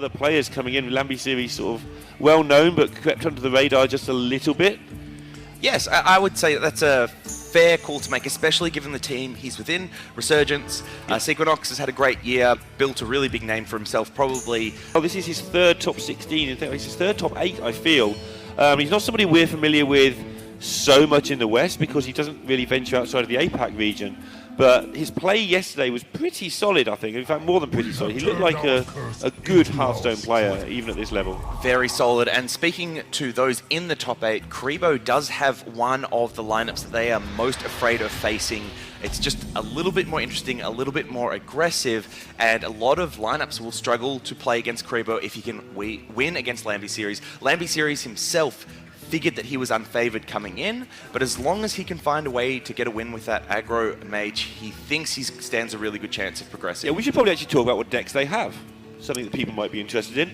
other players coming in. Iambyseries sort of well known, but crept under the radar just a little bit. Yes, I would say that's a fair call to make, especially given the team he's within. Resurgence, Sequinox has had a great year, built a really big name for himself, probably. Oh, this is his third top 16, in fact, it's his third top 8, I feel. He's not somebody we're familiar with so much in the West because he doesn't really venture outside of the APAC region. But his play yesterday was pretty solid, I think. In fact, more than pretty solid. He looked like a good Hearthstone player, even at this level. Very solid. And speaking to those in the top 8, Kribo does have one of the lineups that they are most afraid of facing. It's just a little bit more interesting, a little bit more aggressive, and a lot of lineups will struggle to play against Kribo if he can win against Iambyseries. Iambyseries himself figured that he was unfavored coming in, but as long as he can find a way to get a win with that aggro mage, he thinks he stands a really good chance of progressing. Yeah, we should probably actually talk about what decks they have. Something that people might be interested in.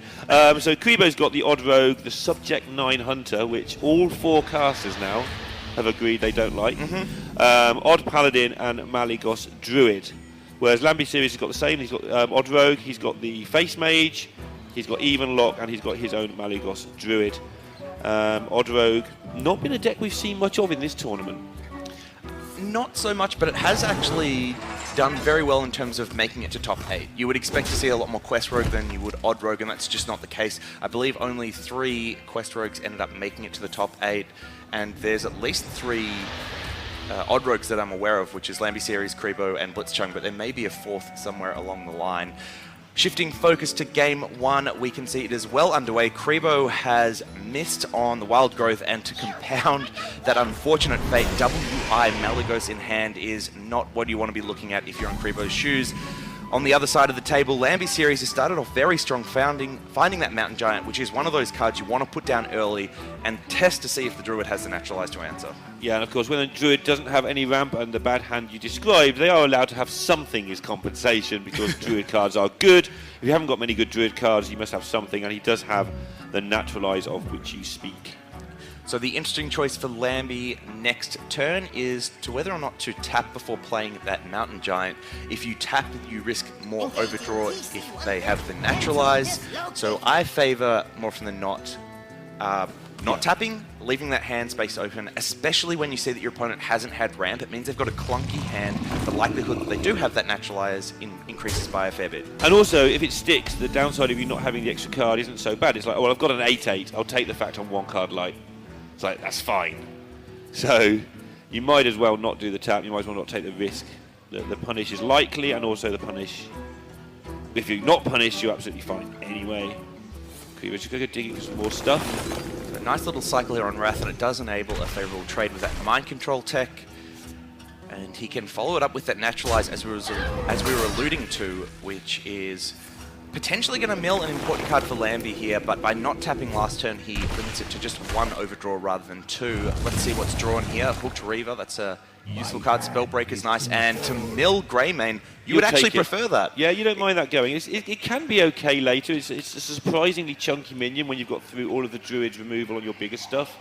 So Kribo's got the Odd Rogue, the Subject 9 Hunter, which all 4 casters now have agreed they don't like. Odd Paladin and Malygos Druid. Whereas Iambyseries has got the same. He's got Odd Rogue, he's got the Face Mage, he's got Even Lock, and he's got his own Malygos Druid. Odd Rogue, not been a deck we've seen much of in this tournament. Not so much, but it has actually done very well in terms of making it to top 8. You would expect to see a lot more Quest Rogue than you would Odd Rogue, and that's just not the case. I believe only 3 Quest Rogues ended up making it to the top 8, and there's at least 3 Odd Rogues that I'm aware of, which is Iambyseries, Kribo, and Blitzchung, but there may be a 4th somewhere along the line. Shifting focus to Game 1, we can see it is well underway. Kribo has missed on the Wild Growth, and to compound that unfortunate fate, WI Malygos in hand is not what you want to be looking at if you're in Kribo's shoes. On the other side of the table, Iambyseries has started off very strong, finding that Mountain Giant, which is one of those cards you want to put down early and test to see if the Druid has the Naturalize to answer. Yeah, and of course, when a Druid doesn't have any ramp and the bad hand you described, they are allowed to have something as compensation because Druid cards are good. If you haven't got many good Druid cards, you must have something, and he does have the Naturalize of which you speak. So the interesting choice for Lamby next turn is to whether or not to tap before playing that Mountain Giant. If you tap, you risk more overdraw if they have the Naturalize. So I favour, more often than not, not tapping, leaving that hand space open, especially when you see that your opponent hasn't had ramp. It means they've got a clunky hand. The likelihood that they do have that Naturalize increases by a fair bit. And also, if it sticks, the downside of you not having the extra card isn't so bad. It's like, oh, well, I've got an 8/8. I'll take the fact I'm 1 card light. It's like, that's fine. So you might as well not do the tap. You might as well not take the risk. The punish is likely, and also the punish. If you're not punished, you're absolutely fine. Anyway, we're just going to go digging for some more stuff. A nice little cycle here on Wrath, and it does enable a favourable trade with that Mind Control tech. And he can follow it up with that Naturalize, as we were alluding to, which is potentially going to mill an important card for Lamby here, but by not tapping last turn, he limits it to just 1 overdraw rather than 2. Let's see what's drawn here. Hooked Reaver, that's a useful card. Spellbreaker's nice, and to mill Greymane, you would actually prefer that. Yeah, you don't mind that going. It can be okay later. It's a surprisingly chunky minion when you've got through all of the Druid's removal on your bigger stuff,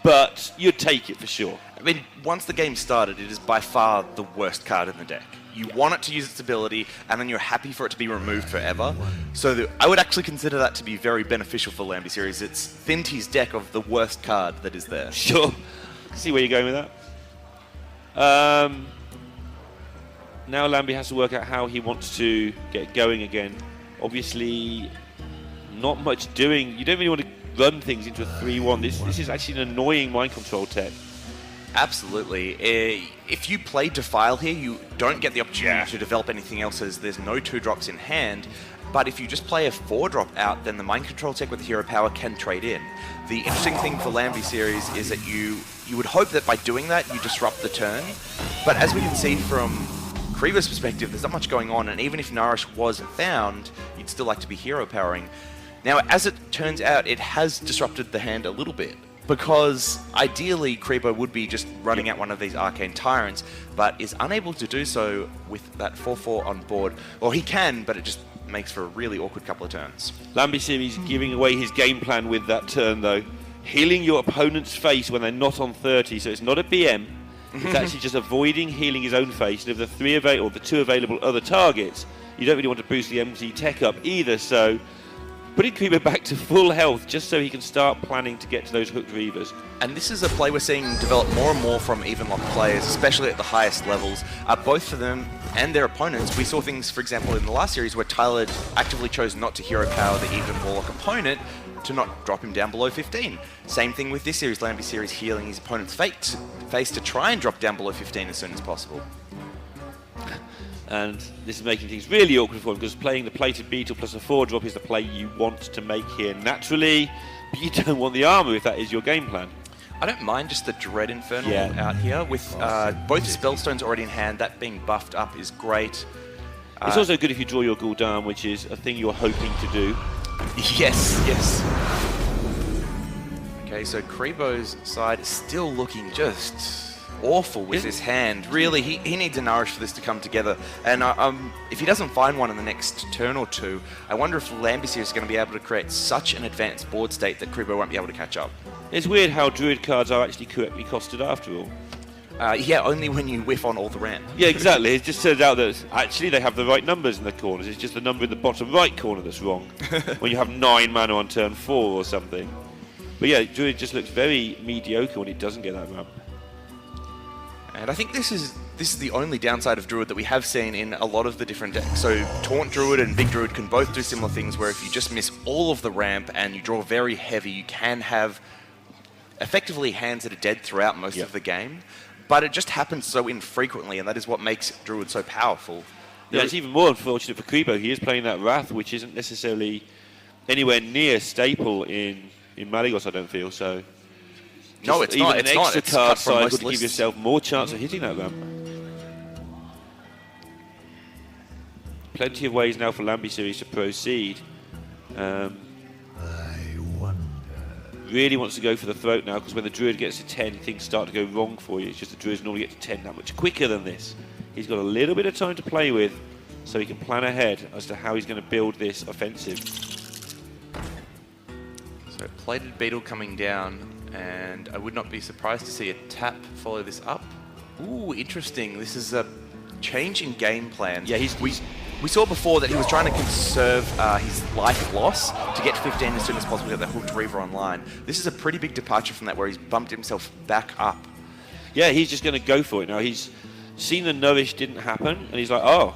but you'd take it for sure. I mean, once the game started, it is by far the worst card in the deck. You want it to use its ability, and then you're happy for it to be removed forever. So I would actually consider that to be very beneficial for Iambyseries. It's thinned his deck of the worst card that is there. Sure. See where you're going with that. Now Lamby has to work out how he wants to get going again. Obviously, not much doing. You don't really want to run things into a 3-1. This is actually an annoying mind control tech. Absolutely. If you play Defile here, you don't get the opportunity to develop anything else, as there's no 2-drops in hand. But if you just play a 4-drop out, then the Mind Control tech with the Hero Power can trade in. The interesting thing for Iambyseries is that you would hope that by doing that, you disrupt the turn. But as we can see from Kribo's perspective, there's not much going on, and even if Nourish was found, you'd still like to be Hero Powering. Now, as it turns out, it has disrupted the hand a little bit, because ideally Kribo would be just running out one of these Arcane Tyrants, but is unable to do so with that 4/4 on board. Or he can, but it just makes for a really awkward couple of turns. Iambyseries giving away his game plan with that turn, though. Healing your opponent's face when they're not on 30, so it's not a BM. It's actually just avoiding healing his own face. And of the 2 available other targets, you don't really want to boost the MZ tech up either, so putting Kribo back to full health just so he can start planning to get to those hooked Reavers. And this is a play we're seeing develop more and more from Evenlock players, especially at the highest levels. Both for them and their opponents. We saw things, for example, in the last series where Tyler actively chose not to hero power the Even Warlock opponent to not drop him down below 15. Same thing with this series, Iambyseries healing his opponent's face to try and drop down below 15 as soon as possible. And this is making things really awkward for him because playing the plated beetle plus a 4-drop is the play you want to make here naturally, but you don't want the armor if that is your game plan. I don't mind just the Dread Infernal out here with both Spellstones already in hand. That being buffed up is great. It's also good if you draw your Gul'dan, which is a thing you're hoping to do. Yes, yes. Okay, so Kribo's side is still looking just awful with his hand. Really, he needs a nourish for this to come together. And if he doesn't find one in the next turn or two, I wonder if Iambyseries is going to be able to create such an advanced board state that Kribo won't be able to catch up. It's weird how Druid cards are actually correctly costed after all. Yeah, only when you whiff on all the ramp. Yeah, exactly. It just turns out that actually they have the right numbers in the corners. It's just the number in the bottom right corner that's wrong. When you have 9 mana on turn 4 or something. But yeah, Druid just looks very mediocre when he doesn't get that ramp. And I think this is the only downside of Druid that we have seen in a lot of the different decks. So Taunt Druid and Big Druid can both do similar things where if you just miss all of the ramp and you draw very heavy, you can have effectively hands that are dead throughout most of the game. But it just happens so infrequently, and that is what makes Druid so powerful. Yeah, it's even more unfortunate for Kribo. He is playing that Wrath, which isn't necessarily anywhere near staple in Malygos, I don't feel. So no, it's not. An extra card cycle to give yourself more chance of hitting that ramp. Plenty of ways now for Iambyseries to proceed. Really wants to go for the throat now because when the Druid gets to 10, things start to go wrong for you. It's just the Druids normally get to 10 that much quicker than this. He's got a little bit of time to play with so he can plan ahead as to how he's going to build this offensive. So plated beetle coming down, and I would not be surprised to see a tap follow this up. Ooh, interesting. This is a change in game plan. Yeah, we saw before that he was trying to conserve his life loss to get 15 as soon as possible to get the Hooked Reaver online. This is a pretty big departure from that where he's bumped himself back up. Yeah, he's just going to go for it now. He's seen the Nourish didn't happen, and he's like, oh,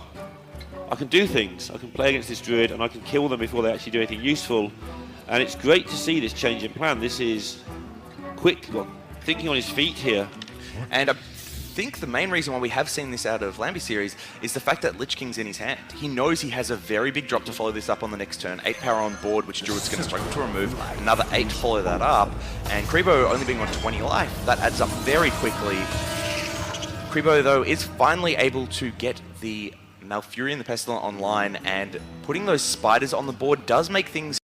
I can do things. I can play against this Druid, and I can kill them before they actually do anything useful. And it's great to see this change in plan. This is quick, thinking on his feet here. And I think the main reason why we have seen this out of Iambyseries is the fact that Lich King's in his hand. He knows he has a very big drop to follow this up on the next turn. 8 power on board, which Druid's going to struggle to remove. Another 8 to follow that up. And Kribo only being on 20 life, that adds up very quickly. Kribo, though, is finally able to get the Malfurion the Pestilent online, and putting those spiders on the board does make things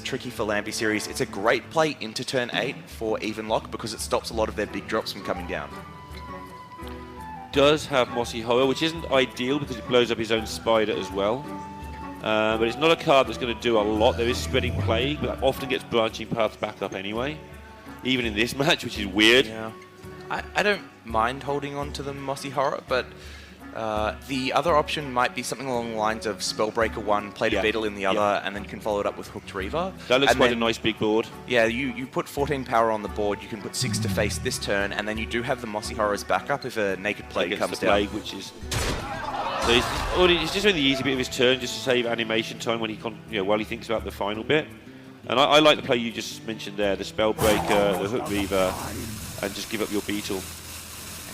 tricky for Iambyseries. It's a great play into turn 8 for Evenlock because it stops a lot of their big drops from coming down. Does have Mossy Horror, which isn't ideal because it blows up his own spider as well. But it's not a card that's going to do a lot. There is Spreading Plague, but that often gets Branching Paths back up anyway. Even in this match, which is weird. Yeah, I don't mind holding on to the Mossy Horror, but the other option might be something along the lines of Spellbreaker 1, Plated Beetle in the other, and then you can follow it up with Hooked Reaver. That looks quite a nice big board. Yeah, you put 14 power on the board, you can put 6 to face this turn, and then you do have the Mossy Horror's backup if a Naked Plague comes down. Plague, which is... So he's just doing the easy bit of his turn just to save animation time when he while he thinks about the final bit. And I like the play you just mentioned there, the Spellbreaker, the Hooked Reaver, and just give up your Beetle.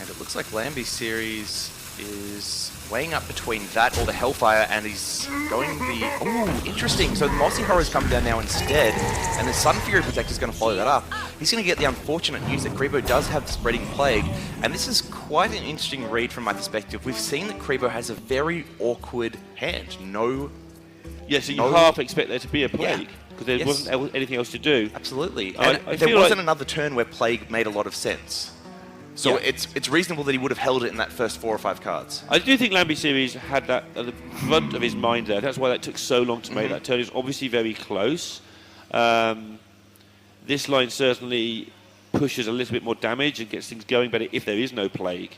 And it looks like Iambyseries is weighing up between that or the Hellfire, and he's going the... Ooh, interesting. So the Mossy Horror's come down now instead, and the Sun Fury Protector's going to follow that up. He's going to get the unfortunate news that Kribo does have Spreading Plague, and this is quite an interesting read from my perspective. We've seen that Kribo has a very awkward hand. Yeah, so you half expect there to be a Plague, because there wasn't anything else to do. Absolutely. And there wasn't another turn where Plague made a lot of sense. So it's reasonable that he would have held it in that first 4 or 5 cards. I do think Iambyseries had that at the front of his mind there. That's why that took so long to make that turn. It's obviously very close. This line certainly pushes a little bit more damage and gets things going better if there is no Plague.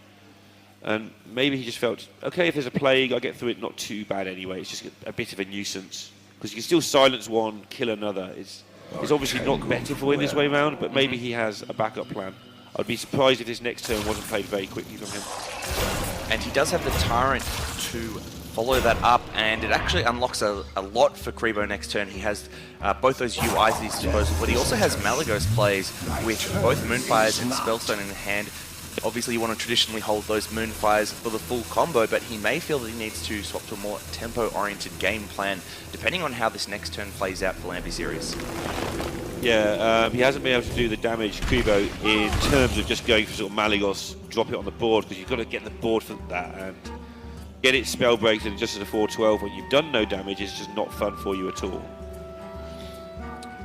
And maybe he just felt, okay, if there's a plague, I get through it not too bad anyway. It's just a bit of a nuisance. Because you can still silence one, kill another. It's obviously not better for him this way round, but maybe he has a backup plan. I'd be surprised if this next turn wasn't played very quickly from him. And he does have the Tyrant to follow that up, and it actually unlocks a lot for Kribo next turn. He has both those UIs at his disposal, but he also has Malagos plays, which both Moonfires and Spellstone in hand. Obviously, you want to traditionally hold those Moonfires for the full combo, but he may feel that he needs to swap to a more tempo-oriented game plan, depending on how this next turn plays out for Iambyseries. Yeah, he hasn't been able to do the damage, Kribo, in terms of just going for sort of Malagos, drop it on the board, because you've got to get the board for that, and get it spell breaks and just at a 4-12 when you've done no damage is just not fun for you at all.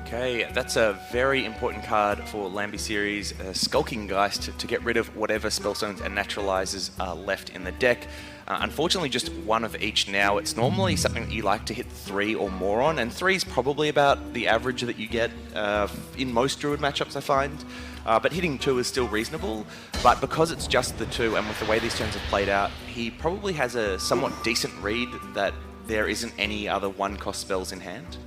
Okay, that's a very important card for Iambyseries, Skulking Geist, to get rid of whatever Spellstones and Naturalizers are left in the deck. Unfortunately, just one of each now. It's normally something that you like to hit 3 or more on, and 3 is probably about the average that you get in most Druid matchups, I find. But hitting 2 is still reasonable, but because it's just the 2, and with the way these turns have played out, he probably has a somewhat decent read that there isn't any other 1-cost spells in hand.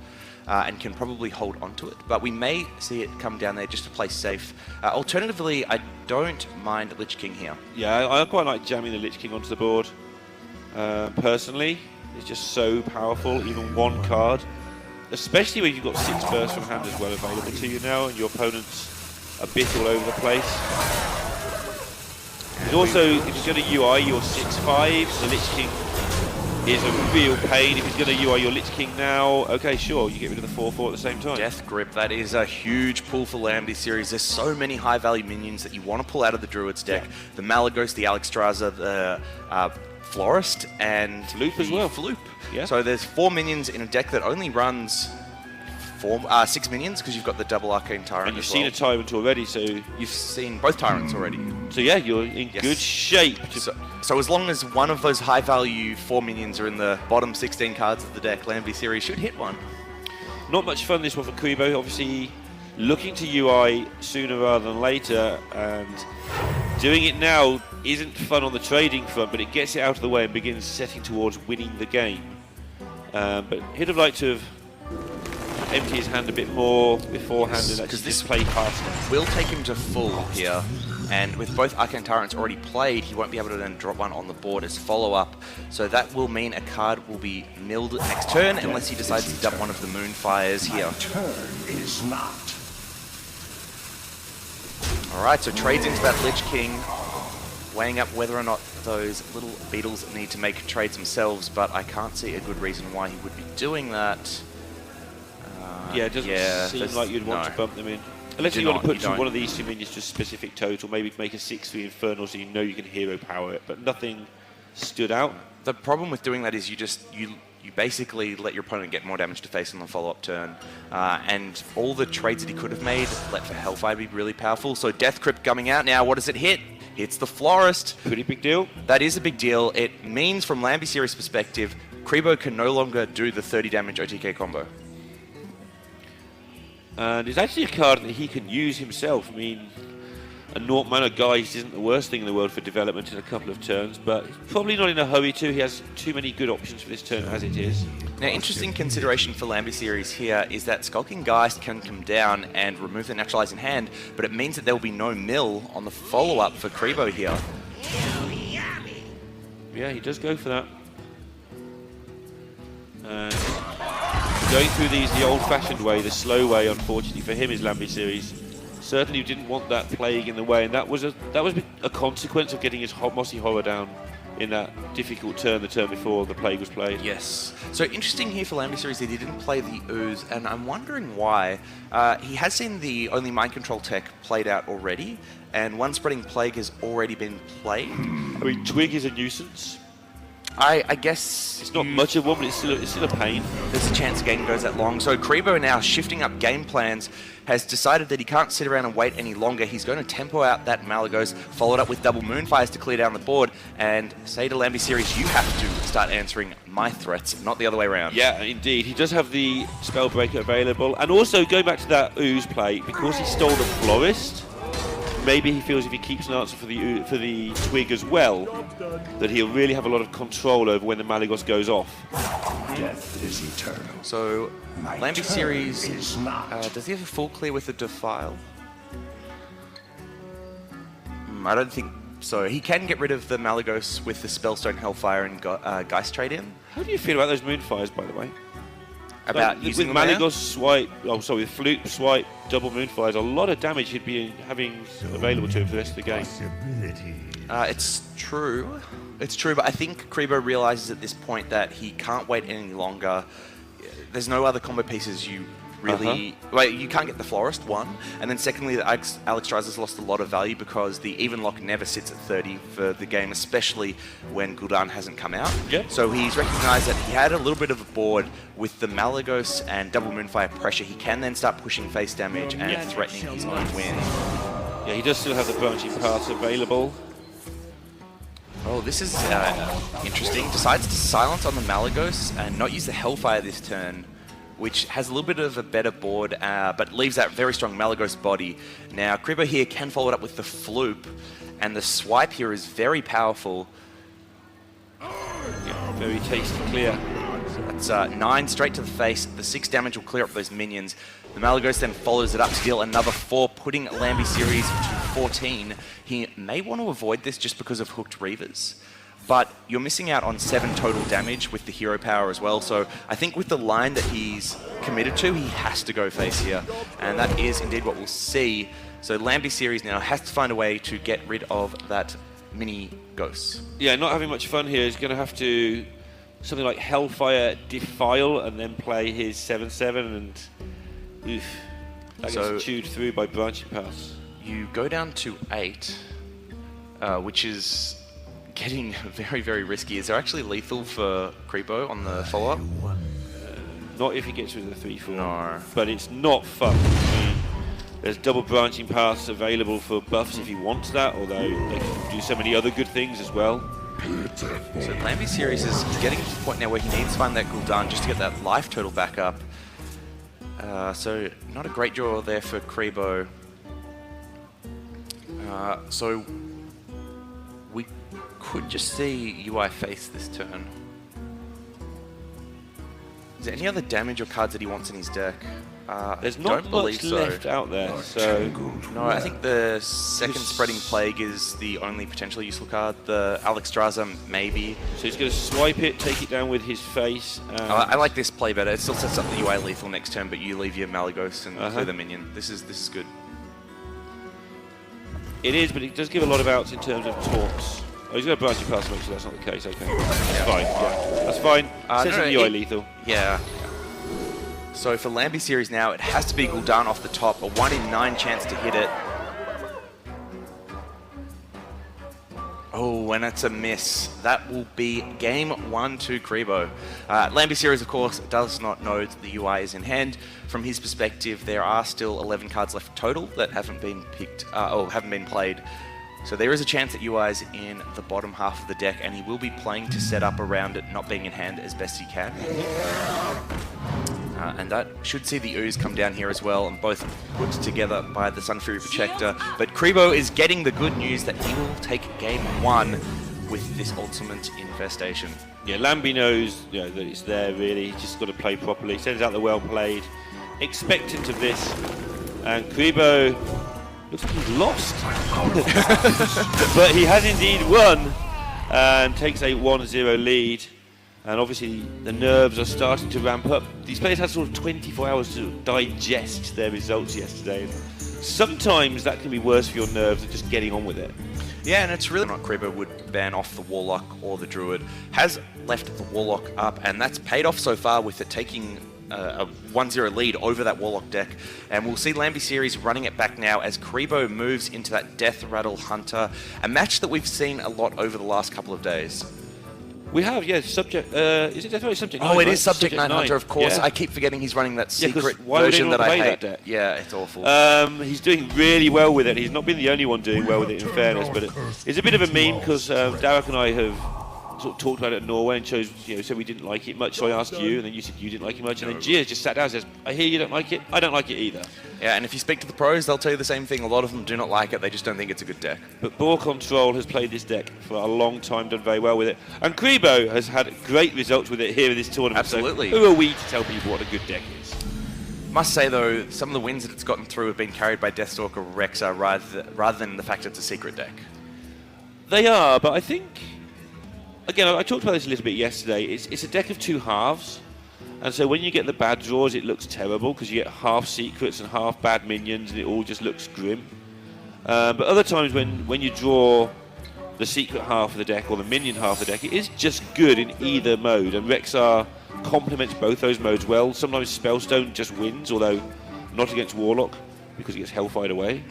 And can probably hold onto it, but we may see it come down there just to play safe. Alternatively, I don't mind Lich King here. Yeah, I quite like jamming the Lich King onto the board. Personally, it's just so powerful, even one card. Especially when you've got 6 bursts from hand as well available to you now, and your opponent's a bit all over the place. There's also, if he's going to UI your 6/5, the Lich King is a real pain. If he's going to UI your Lich King now, okay, sure, you get rid of the 4/4 at the same time. Death Grip, that is a huge pull for Iambyseries. There's so many high-value minions that you want to pull out of the Druid's deck. Yeah. The Malagos, the Alexstrasza, the Florist, and Floop as well. Floop. Yeah. So there's 4 minions in a deck that only runs 6 minions, because you've got the double Arcane Tyrant. And you've seen a Tyrant already, so you've seen both Tyrants already. So yeah, you're in good shape. So as long as one of those high-value 4 minions are in the bottom 16 cards of the deck, Iambyseries should hit one. Not much fun this one for Kribo. Obviously, looking to UI sooner rather than later, and doing it now isn't fun on the trading front, but it gets it out of the way and begins setting towards winning the game. But he'd have liked to have empty his hand a bit more beforehand, and actually this play Hearthstone will take him to full here, and with both Arcane Tyrants already played, he won't be able to then drop one on the board as follow-up, so that will mean a card will be milled next turn unless he decides to dump one of the Moonfires here. Turn is not. Alright, so trades into that Lich King, weighing up whether or not those little beetles need to make trades themselves, but I can't see a good reason why he would be doing that. Yeah, it doesn't seem like you'd want to bump them in. Unless you want to put one of these 2 minions to a specific total, maybe make a 6/3 Infernal so you know you can hero power it, but nothing stood out. The problem with doing that is you basically let your opponent get more damage to face on the follow-up turn, and all the trades that he could have made let for Hellfire be really powerful. So Death Crypt coming out now, what does it hit? Hits the Florist. Pretty big deal. That is a big deal. It means, from Iambyseries' perspective, Kribo can no longer do the 30 damage OTK combo. And it's actually a card that he can use himself. I mean, a Naught Mana Geist isn't the worst thing in the world for development in a couple of turns, but probably not in a hurry to. He has too many good options for this turn as it is. Now, interesting consideration for Iambyseries here is that Skulking Geist can come down and remove the Naturalize in hand, but it means that there will be no mill on the follow-up for Kribo here. Yeah, he does go for that. And going through these the old-fashioned way, the slow way, unfortunately for him, is Iambyseries. Certainly didn't want that plague in the way, and that was a consequence of getting his Mossy Horror down in that difficult turn the turn before the plague was played. Yes. So interesting here for Iambyseries that he didn't play the Ooze, and I'm wondering why. He has seen the only Mind Control tech played out already, and One Spreading Plague has already been played. I mean, Twig is a nuisance. I guess it's not much of one, but it's still a pain. There's a chance the game goes that long. So Kribo, now shifting up game plans, has decided that he can't sit around and wait any longer. He's going to tempo out that Malagos, followed up with double Moonfires to clear down the board, and say to Iambyseries, you have to start answering my threats, not the other way around. Yeah, indeed. He does have the Spellbreaker available, and also going back to that Ooze play, because he stole the Florist, maybe he feels if he keeps an answer for the twig as well, that he'll really have a lot of control over when the Malygos goes off. Death is eternal. So, Iambyseries, is not. does he have a full clear with the Defile? I don't think so. He can get rid of the Malygos with the Spellstone, Hellfire, and Geist trade in. How do you feel about those Moonfires, by the way? About like, using with them there? Malygos swipe, with Flute swipe, double Moonfires, a lot of damage he'd be having available to him for the rest of the game. It's true. It's true, but I think Kribo realizes at this point that he can't wait any longer. There's no other combo pieces you really... Well, you can't get the Florist, one. And then secondly, Alex Dryzer's lost a lot of value because the even lock never sits at 30 for the game, especially when Gul'dan hasn't come out. Yep. So he's recognized that he had a little bit of a board with the Malygos and double Moonfire pressure. He can then start pushing face damage and threatening his own win. Yeah, he does still have the branching paths available. Oh, this is interesting. Decides to silence on the Malygos and not use the Hellfire this turn, which has a little bit of a better board, but leaves that very strong Malygos body. Now, Kribo here can follow it up with the Floop, and the swipe here is very powerful. Yeah, very tasty clear. That's 9 straight to the face. The 6 damage will clear up those minions. The Malygos then follows it up to deal another 4, putting Iambyseries to 14. He may want to avoid this just because of Hooked Reavers, but you're missing out on 7 total damage with the hero power as well. So I think with the line that he's committed to, he has to go face here, and that is indeed what we'll see. So Iambyseries now has to find a way to get rid of that mini ghost. Yeah, not having much fun here. He's going to have to something like Hellfire Defile and then play his 7/7, and oof, that gets chewed through by branching paths. You go down to 8, which is getting very, very risky. Is there actually lethal for Kribo on the follow-up? Not if he gets rid of the 3/4. No. But it's not fun. I mean, there's double branching paths available for buffs if he wants that, although they can do so many other good things as well. So Iambyseries is getting to the point now where he needs to find that Gul'dan just to get that life total back up. So not a great draw there for Kribo. So we could just see UI face this turn. Is there any other damage or cards that he wants in his deck? There's not much left out there, so... No, I think the second Spreading Plague is the only potentially useful card. The Alex Dryzer, maybe. So he's going to swipe it, take it down with his face. I like this play better. It still sets up the UI lethal next turn, but you leave your Malygos and clear the minion. This is good. It is, but it does give a lot of outs in terms of taunts. Oh, he's going to branch your pass, make sure that's not the case. Okay, that's fine. Yeah, that's fine. Sets up the UI lethal. Yeah. So for Iambyseries now, it has to be Gul'dan off the top, a 1 in 9 chance to hit it. Oh, and it's a miss. That will be game 1 to Kribo. Iambyseries, of course, does not know that the UI is in hand. From his perspective, there are still 11 cards left total that haven't been picked, or haven't been played. So there is a chance that UI is in the bottom half of the deck, and he will be playing to set up around it not being in hand as best he can. And that should see the ooze come down here as well, and both put together by the Sun Fury Protector. But Kribo is getting the good news that he will take game 1 with this ultimate infestation. Yeah, Lamby knows that it's there really. He's just got to play properly. Sends out the well played, expectant of this. And Kribo looks like he's lost. But he has indeed won and takes a 1-0 lead. And obviously the nerves are starting to ramp up. These players had sort of 24 hours to digest their results yesterday. And sometimes that can be worse for your nerves than just getting on with it. Yeah, and it's really not Kribo would ban off the Warlock or the Druid. Has left the Warlock up, and that's paid off so far with it taking a 1-0 lead over that Warlock deck. And we'll see Iambyseries running it back now as Kribo moves into that Death Rattle Hunter, a match that we've seen a lot over the last couple of days. We have, yeah, subject, is it definitely Subject 9? Oh, it is Subject 9 Hunter, of course. Yeah. I keep forgetting he's running that secret why would version anyone that I play hate. that deck? Yeah, it's awful. He's doing really well with it. He's not been the only one doing well with it, in fairness, but it's a bit of a meme because Derek and I have sort of talked about it in Norway and chose, said we didn't like it much. So I asked you, and then you said you didn't like it much, and then Gia just sat down and says, "I hear you don't like it. I don't like it either." Yeah, and if you speak to the pros, they'll tell you the same thing. A lot of them do not like it. They just don't think it's a good deck. But Ball Control has played this deck for a long time, done very well with it, and Kribo has had great results with it here in this tournament. Absolutely. So who are we to tell people what a good deck is? Must say though, some of the wins that it's gotten through have been carried by Deathstalker Rexa rather than the fact it's a secret deck. They are, but I think, again, I talked about this a little bit yesterday. It's a deck of two halves, and so when you get the bad draws, it looks terrible because you get half secrets and half bad minions, and it all just looks grim. But other times when you draw the secret half of the deck or the minion half of the deck, it is just good in either mode, and Rexar complements both those modes well. Sometimes Spellstone just wins, although not against Warlock because he gets Hellfired away.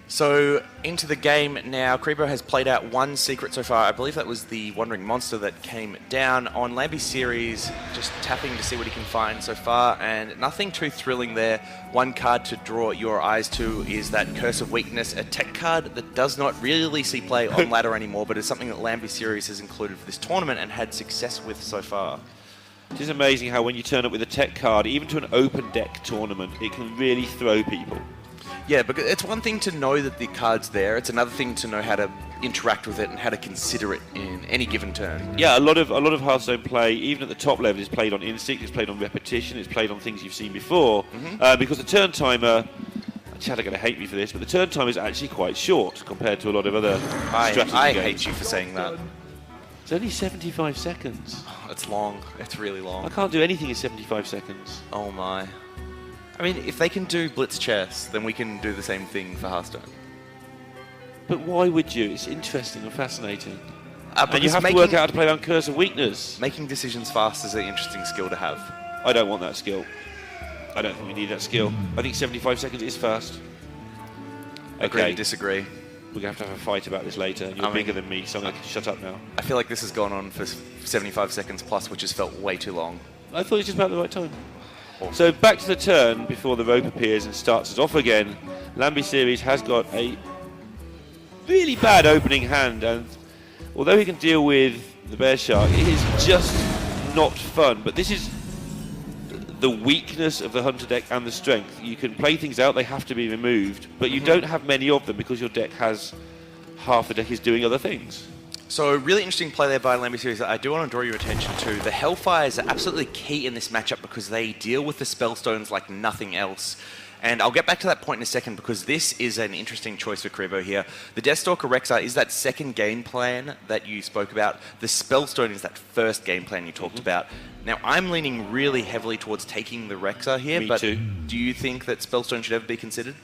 So into the game now, Kribo has played out one secret so far. I believe that was the Wandering Monster that came down on Iambyseries, just tapping to see what he can find so far, and nothing too thrilling there. One card to draw your eyes to is that Curse of Weakness, a tech card that does not really see play on ladder anymore, but is something that Iambyseries has included for this tournament and had success with so far. It is amazing how when you turn up with a tech card, even to an open deck tournament, it can really throw people. Yeah, because it's one thing to know that the card's there. It's another thing to know how to interact with it and how to consider it in any given turn. Yeah, a lot of Hearthstone play, even at the top level, is played on instinct, it's played on repetition, it's played on things you've seen before. Because the turn timer, Chad are going to hate me for this, but the turn timer is actually quite short compared to a lot of other strategy I games. hate you for saying that. It's only 75 seconds. It's long. It's really long. I can't do anything in 75 seconds. Oh my. I mean, if they can do Blitz Chess, then we can do the same thing for Hearthstone. But why would you? It's interesting and fascinating. And you Because have to work out how to play around Curse of Weakness. making decisions fast is an interesting skill to have. I don't want that skill. I don't think we need that skill. I think 75 seconds is fast. Agree Okay, to disagree. we're going to have a fight about this later. You're bigger than me, so I'm going to shut up now. I feel like this has gone on for 75 seconds plus, which has felt way too long. I thought it was just about the right time. So back to the turn before the rope appears and starts us off again. Iambyseries has got a really bad opening hand, and although he can deal with the Bear Shark, it is just not fun. But this is the weakness of the Hunter deck and the strength. You can play things out, they have to be removed, but you don't have many of them because your deck has half the deck is doing other things. So, really interesting play there by Iambyseries that I do want to draw your attention to. The Hellfires are absolutely key in this matchup because they deal with the Spellstones like nothing else. And I'll get back to that point in a second because this is an interesting choice for Kribo here. The Deathstalker Rexa is that second game plan that you spoke about. The Spellstone is that first game plan you talked about. Now, I'm leaning really heavily towards taking the Rexa here, Me but too. do you think that Spellstone should ever be considered?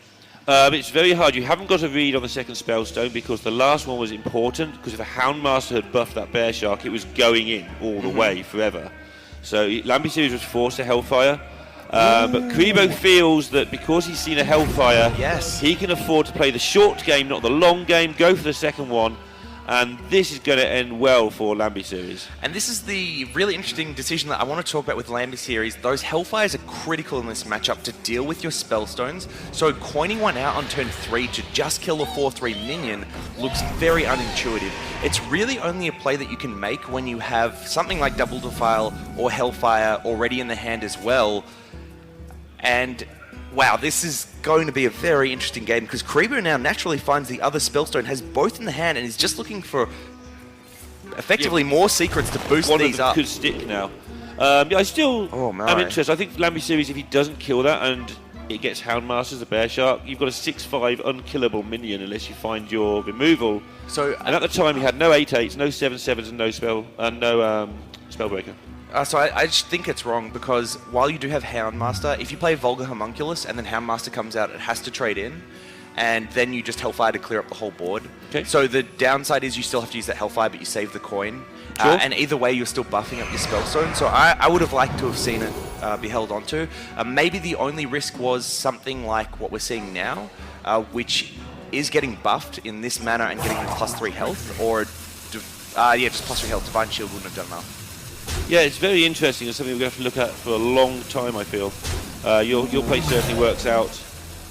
It's very hard. You haven't got a read on the second Spellstone because the last one was important, because if a Houndmaster had buffed that Bear Shark, it was going in all the way forever. So Iambyseries was forced to Hellfire. But Kribo feels that because he's seen a Hellfire, Yes. he can afford to play the short game, not the long game, go for the second one, and this is going to end well for Iambyseries. And this is the really interesting decision that I want to talk about with Iambyseries. Those Hellfires are critical in this matchup to deal with your Spellstones. So coining one out on turn 3 to just kill a 4/3 minion looks very unintuitive. It's really only a play that you can make when you have something like Double Defile or Hellfire already in the hand as well. And wow, this is going to be a very interesting game because Kribo now naturally finds the other Spellstone, has both in the hand, and is just looking for effectively more secrets to boost One these of them up. could stick now. I still am interested. I think Iambyseries, if he doesn't kill that and it gets Houndmasters, the Bear Shark, you've got a 6/5 unkillable minion unless you find your removal. So, And at the time, he had no 8/8s, no 7/7s, and no Spellbreaker. So I just think it's wrong because while you do have Houndmaster, if you play Vulgar Homunculus and then Houndmaster comes out, it has to trade in, and then you just Hellfire to clear up the whole board. Okay. So the downside is you still have to use that Hellfire, but you save the coin. Sure. And either way, you're still buffing up your Spellstone. So I would have liked to have seen it be held onto. Maybe the only risk was something like what we're seeing now, which is getting buffed in this manner and getting +3 health, or just +3 health. Divine Shield wouldn't have done enough. Yeah, it's very interesting. It's something we're going to have to look at for a long time, I feel. Your play certainly works out,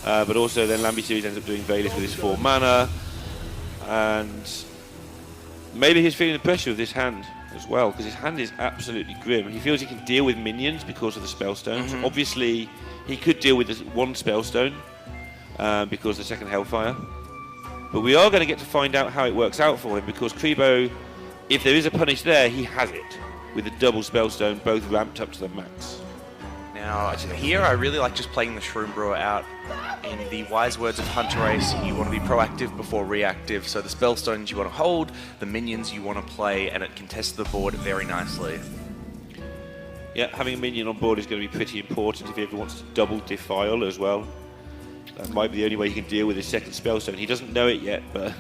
but also then Iambyseries ends up doing Valus with his 4 mana, and Maybe he's feeling the pressure of this hand as well, because his hand is absolutely grim. He feels he can deal with minions because of the spellstones. Obviously, he could deal with this one spellstone because of the second Hellfire. But we are going to get to find out how it works out for him, because Kribo, if there is a punish there, he has it with a double spellstone, both ramped up to the max. Now, here I really like just playing the Shroom Brewer out. In the wise words of Hunter Ace, you want to be proactive before reactive. So the spellstones you want to hold, the minions you want to play, and it contests the board very nicely. Yeah, having a minion on board is going to be pretty important if he ever wants to double defile as well. That might be the only way he can deal with his second spellstone. He doesn't know it yet, but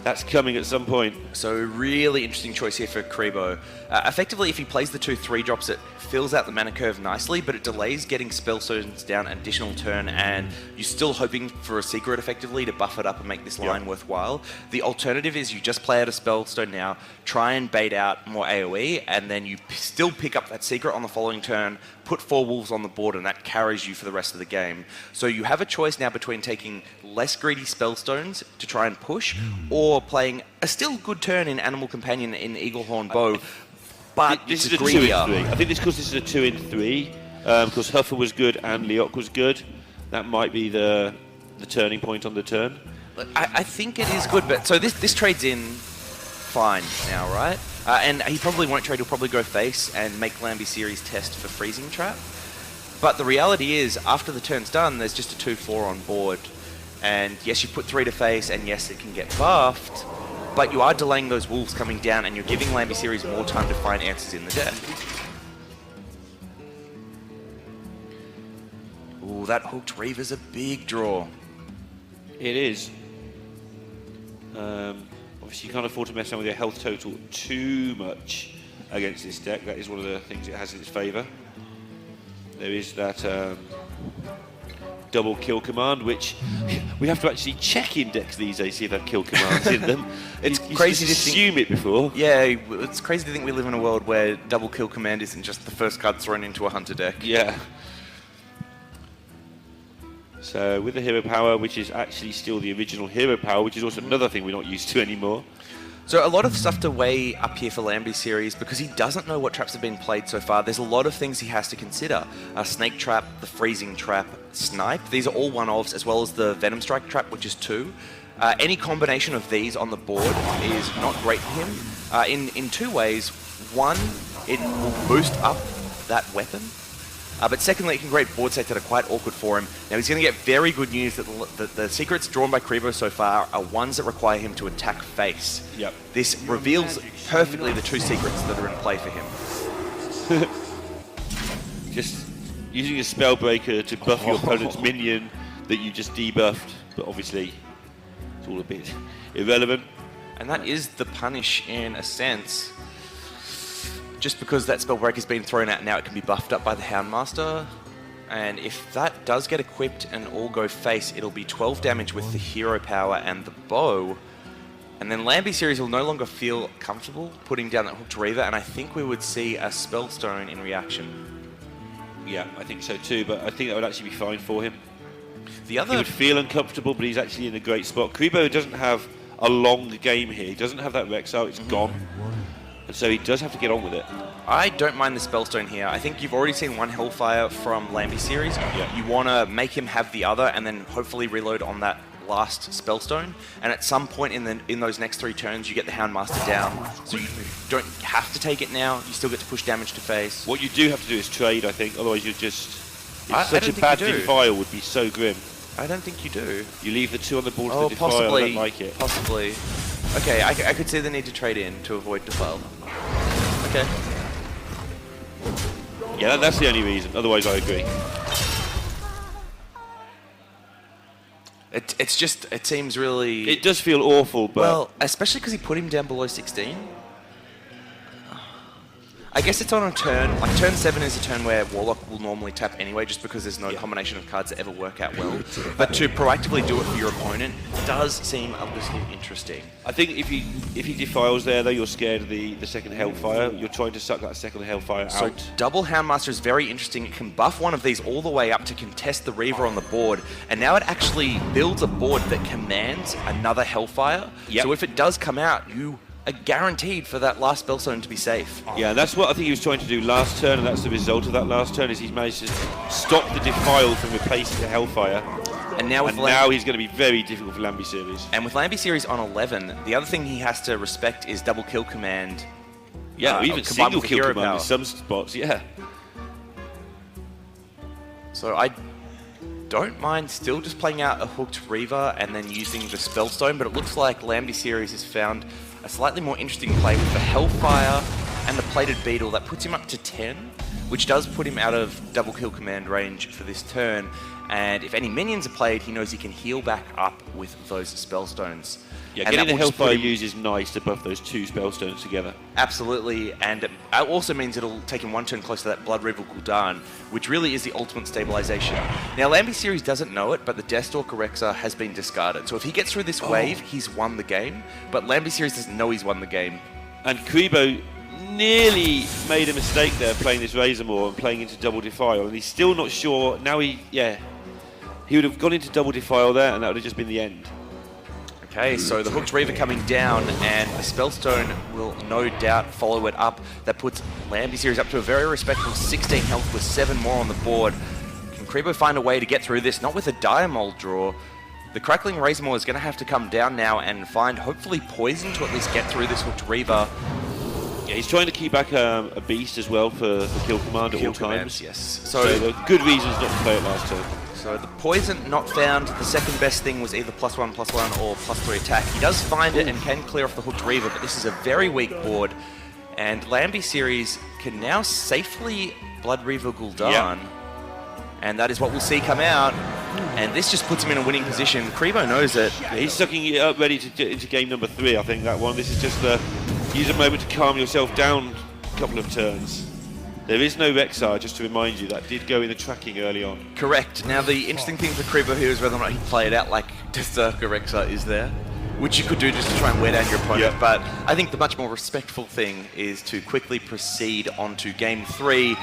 that's coming at some point. So really interesting choice here for Kribo. Effectively, if he plays the 2 3-drops, it fills out the mana curve nicely, but it delays getting spellstones down an additional turn, and you're still hoping for a secret effectively to buff it up and make this line worthwhile. The alternative is you just play out a spellstone now, try and bait out more AoE, and then you still pick up that secret on the following turn, put 4 wolves on the board, and that carries you for the rest of the game. So you have a choice now between taking less greedy spellstones to try and push, or playing a still good turn in Animal Companion in Eaglehorn Bow, but this is it's a 2 greedier. in 3. I think this because this is a 2 in 3, because Huffer was good and Leok was good. That might be the turning point on the turn. I think it is good, but so this trades in fine now, right? And he probably won't trade, he'll probably go face and make Iambyseries test for Freezing Trap. But the reality is, after the turn's done, there's just a 2-4 on board. And yes, you put 3 to face, and yes, it can get buffed, but you are delaying those wolves coming down, and you're giving Iambyseries more time to find answers in the deck. Ooh, that Hooked Reaver's a big draw. It is. Obviously, you can't afford to mess around with your health total too much against this deck. That is one of the things it has in its favour. There is that double kill command, which we have to actually check in decks these days, see if that kill command's in them. It's You crazy just to assume it before. Yeah, it's crazy to think we live in a world where double kill command isn't just the first card thrown into a hunter deck. Yeah. So with the hero power, which is actually still the original hero power, which is also another thing we're not used to anymore. So a lot of stuff to weigh up here for Iambyseries, because he doesn't know what traps have been played so far. There's a lot of things he has to consider. Snake Trap, the Freezing Trap, Snipe. These are all 1-ofs, as well as the Venom Strike Trap, which is 2. Any combination of these on the board is not great for him in 2 ways. One, it will boost up that weapon. But secondly, it can create board states that are quite awkward for him. Now, he's going to get very good news that the secrets drawn by Kribo so far are ones that require him to attack face. Yep. This reveals perfectly the 2 secrets that are in play for him. Just using a Spellbreaker to buff your opponent's minion that you just debuffed, but obviously it's all a bit irrelevant. And that is the punish in a sense. Just because that Spellbreaker's been thrown out now, it can be buffed up by the Houndmaster. And if that does get equipped and all go face, it'll be 12 damage with the hero power and the bow. And then Iambyseries will no longer feel comfortable putting down that Hooked Reaver, and I think we would see a Spellstone in reaction. Yeah, I think so too, but I think that would actually be fine for him. The other... He would feel uncomfortable, but he's actually in a great spot. Kribo doesn't have a long game here. He doesn't have that Rexile, it's gone. And so he does have to get on with it. I don't mind the Spellstone here. I think you've already seen 1 Hellfire from Iambyseries. Yeah. You want to make him have the other and then hopefully reload on that last Spellstone. And at some point in those next 3 turns, you get the Houndmaster down. So you don't have to take it now. You still get to push damage to face. What you do have to do is trade, I think. Otherwise you're just... don't Such a think bad you do. defile would be so grim. I don't think you do. You leave the 2 on the board Oh, for the defile, possibly. I don't like it. Possibly. Okay, I could see the need to trade in to avoid defile. Okay. Yeah, that's the only reason. Otherwise, I agree. It's just, it seems really... It does feel awful, but... Well, especially because he put him down below 16. I guess it's on a turn, like turn 7 is a turn where Warlock will normally tap anyway, just because there's no combination of cards that ever work out well. But to proactively do it for your opponent does seem a little interesting. I think if he defiles there, though, you're scared of the second Hellfire. You're trying to suck that second Hellfire So out. double Houndmaster is very interesting. It can buff one of these all the way up to contest the Reaver on the board, and now it actually builds a board that commands another Hellfire. Yep. So if it does come out, you are guaranteed for that last Spellstone to be safe. Yeah, and that's what I think he was trying to do last turn, and that's the result of that last turn, is he's managed to stop the Defile from replacing the Hellfire. And now with now he's going to be very difficult for Iambyseries. And with Iambyseries on 11, the other thing he has to respect is double kill command. Yeah, or even combined single with kill hero command in power. some spots, yeah. So I don't mind still just playing out a Hooked Reaver and then using the Spellstone, but it looks like Iambyseries has found a slightly more interesting play with the Hellfire and the Plated Beetle. That puts him up to 10, which does put him out of double kill command range for this turn. And if any minions are played, he knows he can heal back up with those Spellstones. Yeah, And getting that the will just put Hellfire him- use is nice to buff those 2 Spellstones together. Absolutely, and it also means it'll take him 1 turn close to that Blood Reaver Gul'dan, which really is the ultimate stabilization. Now, Iambyseries doesn't know it, but the Deathstalker Rexa has been discarded. So if he gets through this wave, he's won the game, but Iambyseries doesn't know he's won the game. And Kribo nearly made a mistake there playing this Razormaw and playing into Double Defile, and he's still not sure. Now he would have gone into Double Defile there, and that would have just been the end. Okay, so the Hooked Reaver coming down, and the Spellstone will no doubt follow it up. That puts Iambyseries up to a very respectable 16 health with 7 more on the board. Can Kribo find a way to get through this? Not with a Diamold draw. The Crackling Razormaw is going to have to come down now and find, hopefully, Poison to at least get through this Hooked Reaver. Yeah, he's trying to keep back a Beast as well for kill command at all Commands, times. yes. So there are good reasons not to play it last turn. So the Poison not found. The second best thing was either +1/+1 or +3 attack. He does find it and can clear off the Hooked Reaver, but this is a very weak board. And Iambyseries can now safely Blood Reaver Gul'dan. Yeah. And that is what we'll see come out. And this just puts him in a winning position. Kribo knows it. Yeah, he's sucking it up, ready to get into game number 3, I think, that one. This is just use a moment to calm yourself down a couple of turns. There is no Rexar, just to remind you, that did go in the tracking early on. Correct. Now the interesting thing for Kribo here is whether or not he'd play it out like Deathstalker Rexa is there, which you could do just to try and wear down your opponent. Yep. But I think the much more respectful thing is to quickly proceed on to game 3.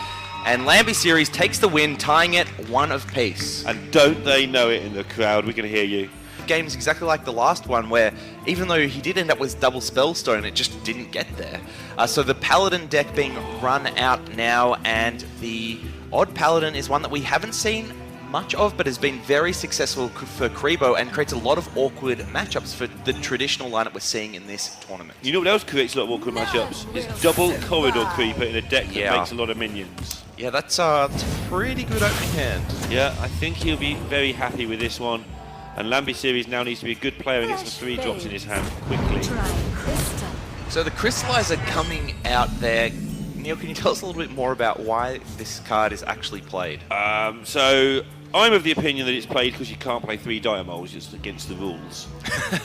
And Iambyseries takes the win, tying it 1 apiece. And don't they know it in the crowd? We can hear you. Game's exactly like the last one, where even though he did end up with double Spellstone, it just didn't get there. So the Paladin deck being run out now, and the Odd Paladin is one that we haven't seen much of, but has been very successful for Kribo and creates a lot of awkward matchups for the traditional lineup we're seeing in this tournament. You know what else creates a lot of awkward matchups? Is double Corridor Creeper in a deck that Yeah. makes a lot of minions. Yeah, that's a pretty good opening hand. Yeah, I think he'll be very happy with this one. And Iambyseries now needs to be a good player and get some 3 drops in his hand quickly. So the Crystallizer coming out there. Neil, can you tell us a little bit more about why this card is actually played? So I'm of the opinion that it's played because you can't play 3 Diamolds, it's against the rules.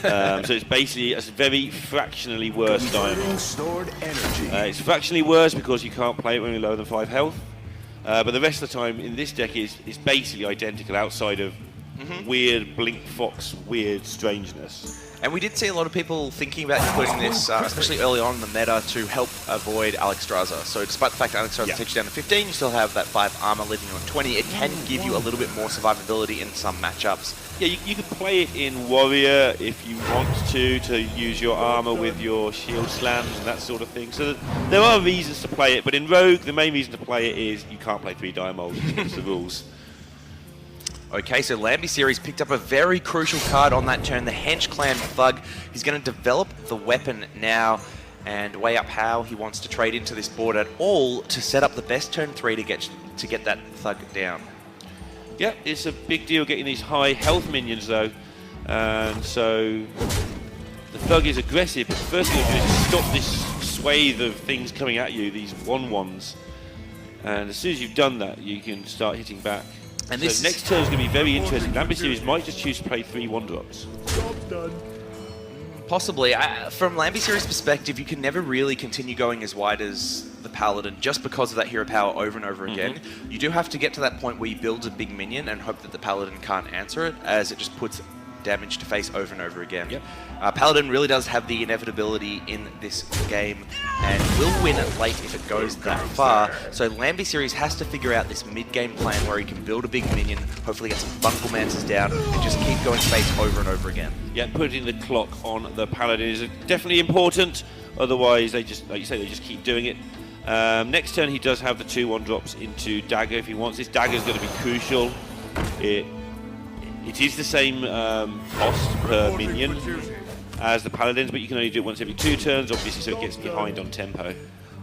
So it's basically a very fractionally worse Diamond. Stored energy. It's fractionally worse because you can't play it when you're lower than 5 health. But the rest of the time in this deck is basically identical outside of weird Blink Fox, weird strangeness. And we did see a lot of people thinking about including this, especially early on in the meta, to help avoid Alexstrasza. So despite the fact that Alexstrasza takes you down to 15, you still have that 5 armor leaving you on 20. It can give you a little bit more survivability in some matchups. Yeah, you can play it in Warrior if you want to use your armor with your shield slams and that sort of thing. So there are reasons to play it, but in Rogue, the main reason to play it is you can't play 3 Diamolds, it's the rules. Okay, so Iambyseries picked up a very crucial card on that turn, the Hench Clan Thug. He's going to develop the weapon now and weigh up how he wants to trade into this board at all to set up the best turn 3 to get that Thug down. Yeah, it's a big deal getting these high health minions though, and so the Thug is aggressive, but the first thing you do is stop this swathe of things coming at you, these 1/1s, and as soon as you've done that, you can start hitting back. And so this next turn is going to be very interesting. Iambyseries might just choose to play 3 1-drops. Possibly. From Iambyseries' perspective, you can never really continue going as wide as the Paladin just because of that hero power over and over again. You do have to get to that point where you build a big minion and hope that the Paladin can't answer it, as it just puts damage to face over and over again. Yep. Paladin really does have the inevitability in this game and will win it late if it goes that far. So Iambyseries has to figure out this mid-game plan where he can build a big minion, hopefully get some Funkelmancers down, and just keep going face over and over again. Yeah, putting the clock on the Paladin is definitely important. Otherwise, they just, like you say, they just keep doing it. Next turn, he does have the 2/1 drops into Dagger if he wants. This Dagger is going to be crucial. It is the same cost per minion as the Paladins, but you can only do it once every 2 turns, obviously, so it gets behind on tempo.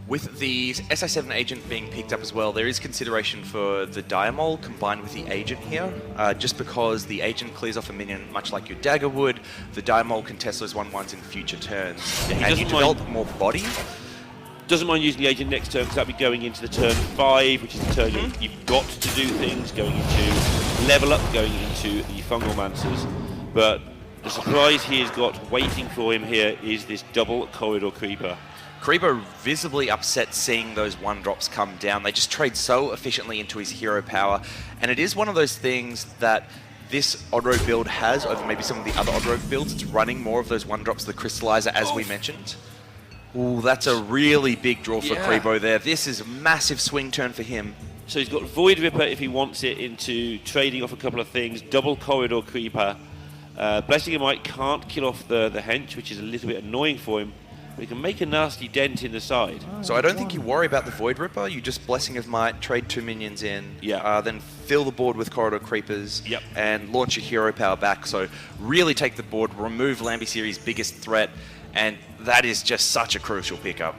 With the SI7 agent being picked up as well, there is consideration for the Diamol combined with the agent here, just because the agent clears off a minion much like your Dagger would. The Diamol can test those 1/1s in future turns, and you develop more body. Doesn't mind using the agent next turn because that'll be going into the turn 5, which is the turn you've got to do things, going into level up, going into the Funkelmancers. But the surprise he has got waiting for him here is this double Corridor Creeper. Kribo visibly upset seeing those 1-drops come down. They just trade so efficiently into his hero power, and it is one of those things that this Odd Rogue build has over maybe some of the other Odd Rogue builds. It's running more of those 1-drops, the Crystallizer, as we mentioned. Ooh, that's a really big draw for Kribo there. This is a massive swing turn for him. So he's got Void Ripper if he wants it into trading off a couple of things, double Corridor Creeper. Blessing of Might can't kill off the hench, which is a little bit annoying for him, but he can make a nasty dent in the side. So I don't think you worry about the Void Ripper, you just Blessing of Might, trade 2 minions in, then fill the board with Corridor Creepers, and launch your hero power back. So really take the board, remove Iambyseries' biggest threat, and that is just such a crucial pickup.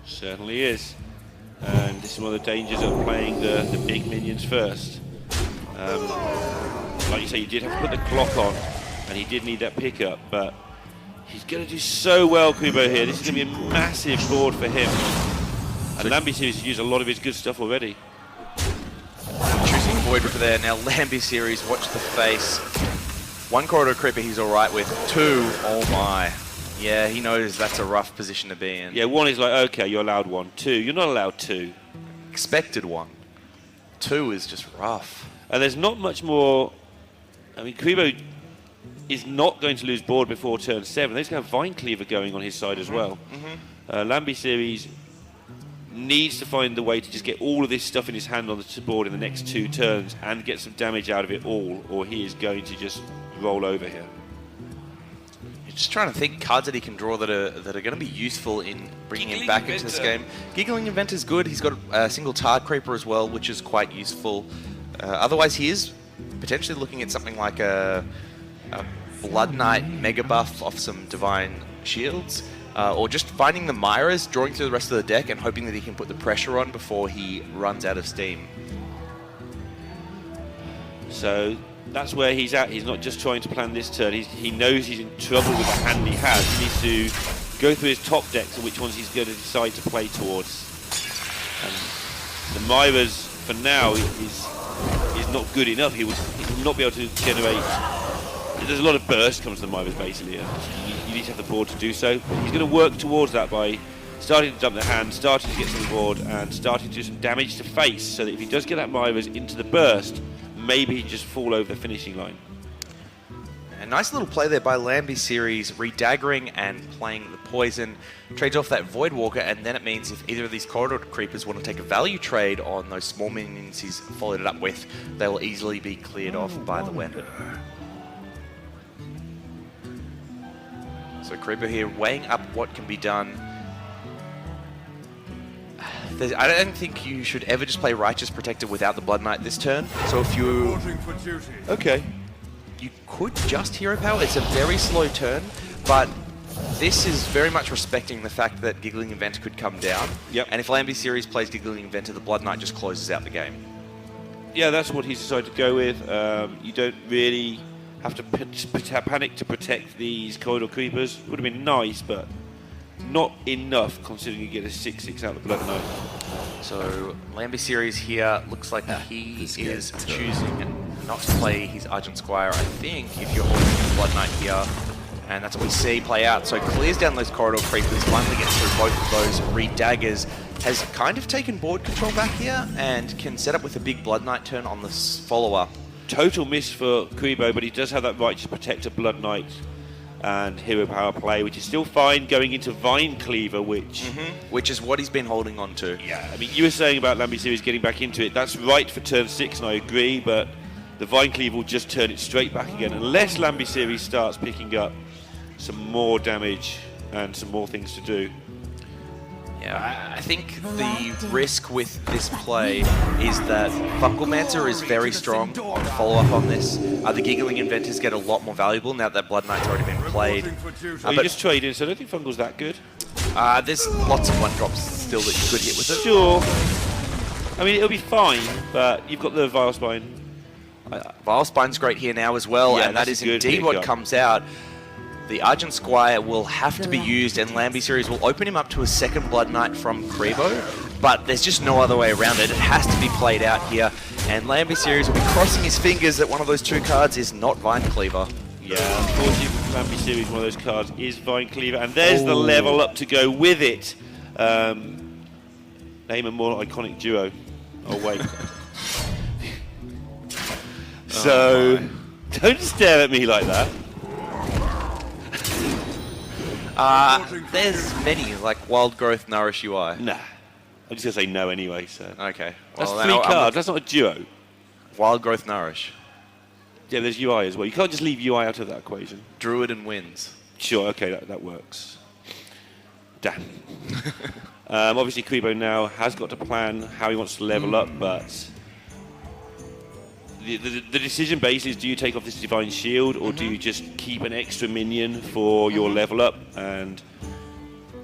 Certainly is. And this is one of the dangers of playing the big minions first. Like you say, you did have to put the clock on, and he did need that pickup, but he's going to do so well, Kribo, here. This is going to be a massive board for him. And Iambyseries has used a lot of his good stuff already. Choosing Void Ripper there. Now Iambyseries, watch the face. 1 Corridor Creeper he's alright with. 2, oh my. Yeah, he knows that's a rough position to be in. Yeah, 1 is like, okay, you're allowed 1. 2, you're not allowed 2. Expected 1. 2 is just rough. And there's not much more. I mean, Kribo is not going to lose board before turn 7. He's going to have Vine Cleaver going on his side as well. Iambyseries needs to find the way to just get all of this stuff in his hand on the board in the next 2 turns and get some damage out of it all, or he is going to just roll over here. Just trying to think cards that he can draw that are going to be useful in bringing him back into this game. Giggling Inventor is good. He's got a single Tard Creeper as well, which is quite useful. Otherwise, he is potentially looking at something like a Blood Knight Mega Buff off some Divine Shields, or just finding the Myras, drawing through the rest of the deck, and hoping that he can put the pressure on before he runs out of steam. So that's where he's at. He's not just trying to plan this turn. He knows he's in trouble with the hand he has. He needs to go through his top decks and which ones he's going to decide to play towards. And the Myras, for now, is not good enough. He will not be able to generate. There's a lot of burst comes to the Myras, basically. You need to have the board to do so. But he's going to work towards that by starting to dump the hand, starting to get some board, and starting to do some damage to face, so that if he does get that Myras into the burst, maybe he can just fall over the finishing line. A nice little play there by Iambyseries, redaggering and playing the poison. Trades off that Void Walker, and then it means if either of these Corridor Creepers want to take a value trade on those small minions he's followed it up with, they will easily be cleared off by the weapon. So Kribo here weighing up what can be done. I don't think you should ever just play Righteous Protector without the Blood Knight this turn. So if you... Okay. You could just Hero Power. It's a very slow turn, but this is very much respecting the fact that Giggling Inventor could come down. Yep. And if Iambyseries plays Giggling Inventor, the Blood Knight just closes out the game. Yeah, that's what he's decided to go with. You don't really have to panic to protect these Corridor Creepers. Would have been nice, but not enough considering you get a 6/6 out of the Blood Knight. So Iambyseries here looks like he is choosing not to play his Argent Squire, I think, if you're holding the Blood Knight here. And that's what we see play out. So clears down those Corridor Creepers, finally gets through both of those, redaggers, has kind of taken board control back here, and can set up with a big Blood Knight turn on this follower. total miss for Kribo, but he does have that Righteous Protector, Blood Knight, and Hero Power play, which is still fine going into Vine Cleaver, which is what he's been holding on to. Yeah, I mean, you were saying about Iambyseries getting back into it. That's right for turn 6, and I agree, but the Vine Cleaver will just turn it straight back again, unless Iambyseries starts picking up some more damage and some more things to do. Yeah, I think the risk with this play is that Fungalmancer is very strong on follow-up on this. The Giggling Inventors get a lot more valuable now that Blood Knight's already been played. You just trade in, so I don't think Fungal's that good. There's lots of 1-drops still that you could hit with it. Sure. I mean, it'll be fine, but you've got the Vile Spine. Vilespine's great here now as well, Yeah, and that that's is a good indeed what pickup. comes out. The Argent Squire will have to be used, and Iambyseries will open him up to a second Blood Knight from Kribo, but there's just no other way around it. It has to be played out here, and Iambyseries will be crossing his fingers that one of those 2 cards is not Vine Cleaver. Yeah, unfortunately for Iambyseries, one of those cards is Vine Cleaver, and there's the level up to go with it. Name a more iconic duo. Oh, wait. So, don't stare at me like that. There's many, like Wild Growth, Nourish UI. Nah. I'm just going to say no anyway, so. Okay. That's well, 3 then cards, that's not a duo. Wild Growth, Nourish. Yeah, there's UI as well. You can't just leave UI out of that equation. Druid and Winds. Sure, okay, that works. Damn. Obviously, Kribo now has got to plan how he wants to level up, but the decision base is, do you take off this Divine Shield, or do you just keep an extra minion for your level up? And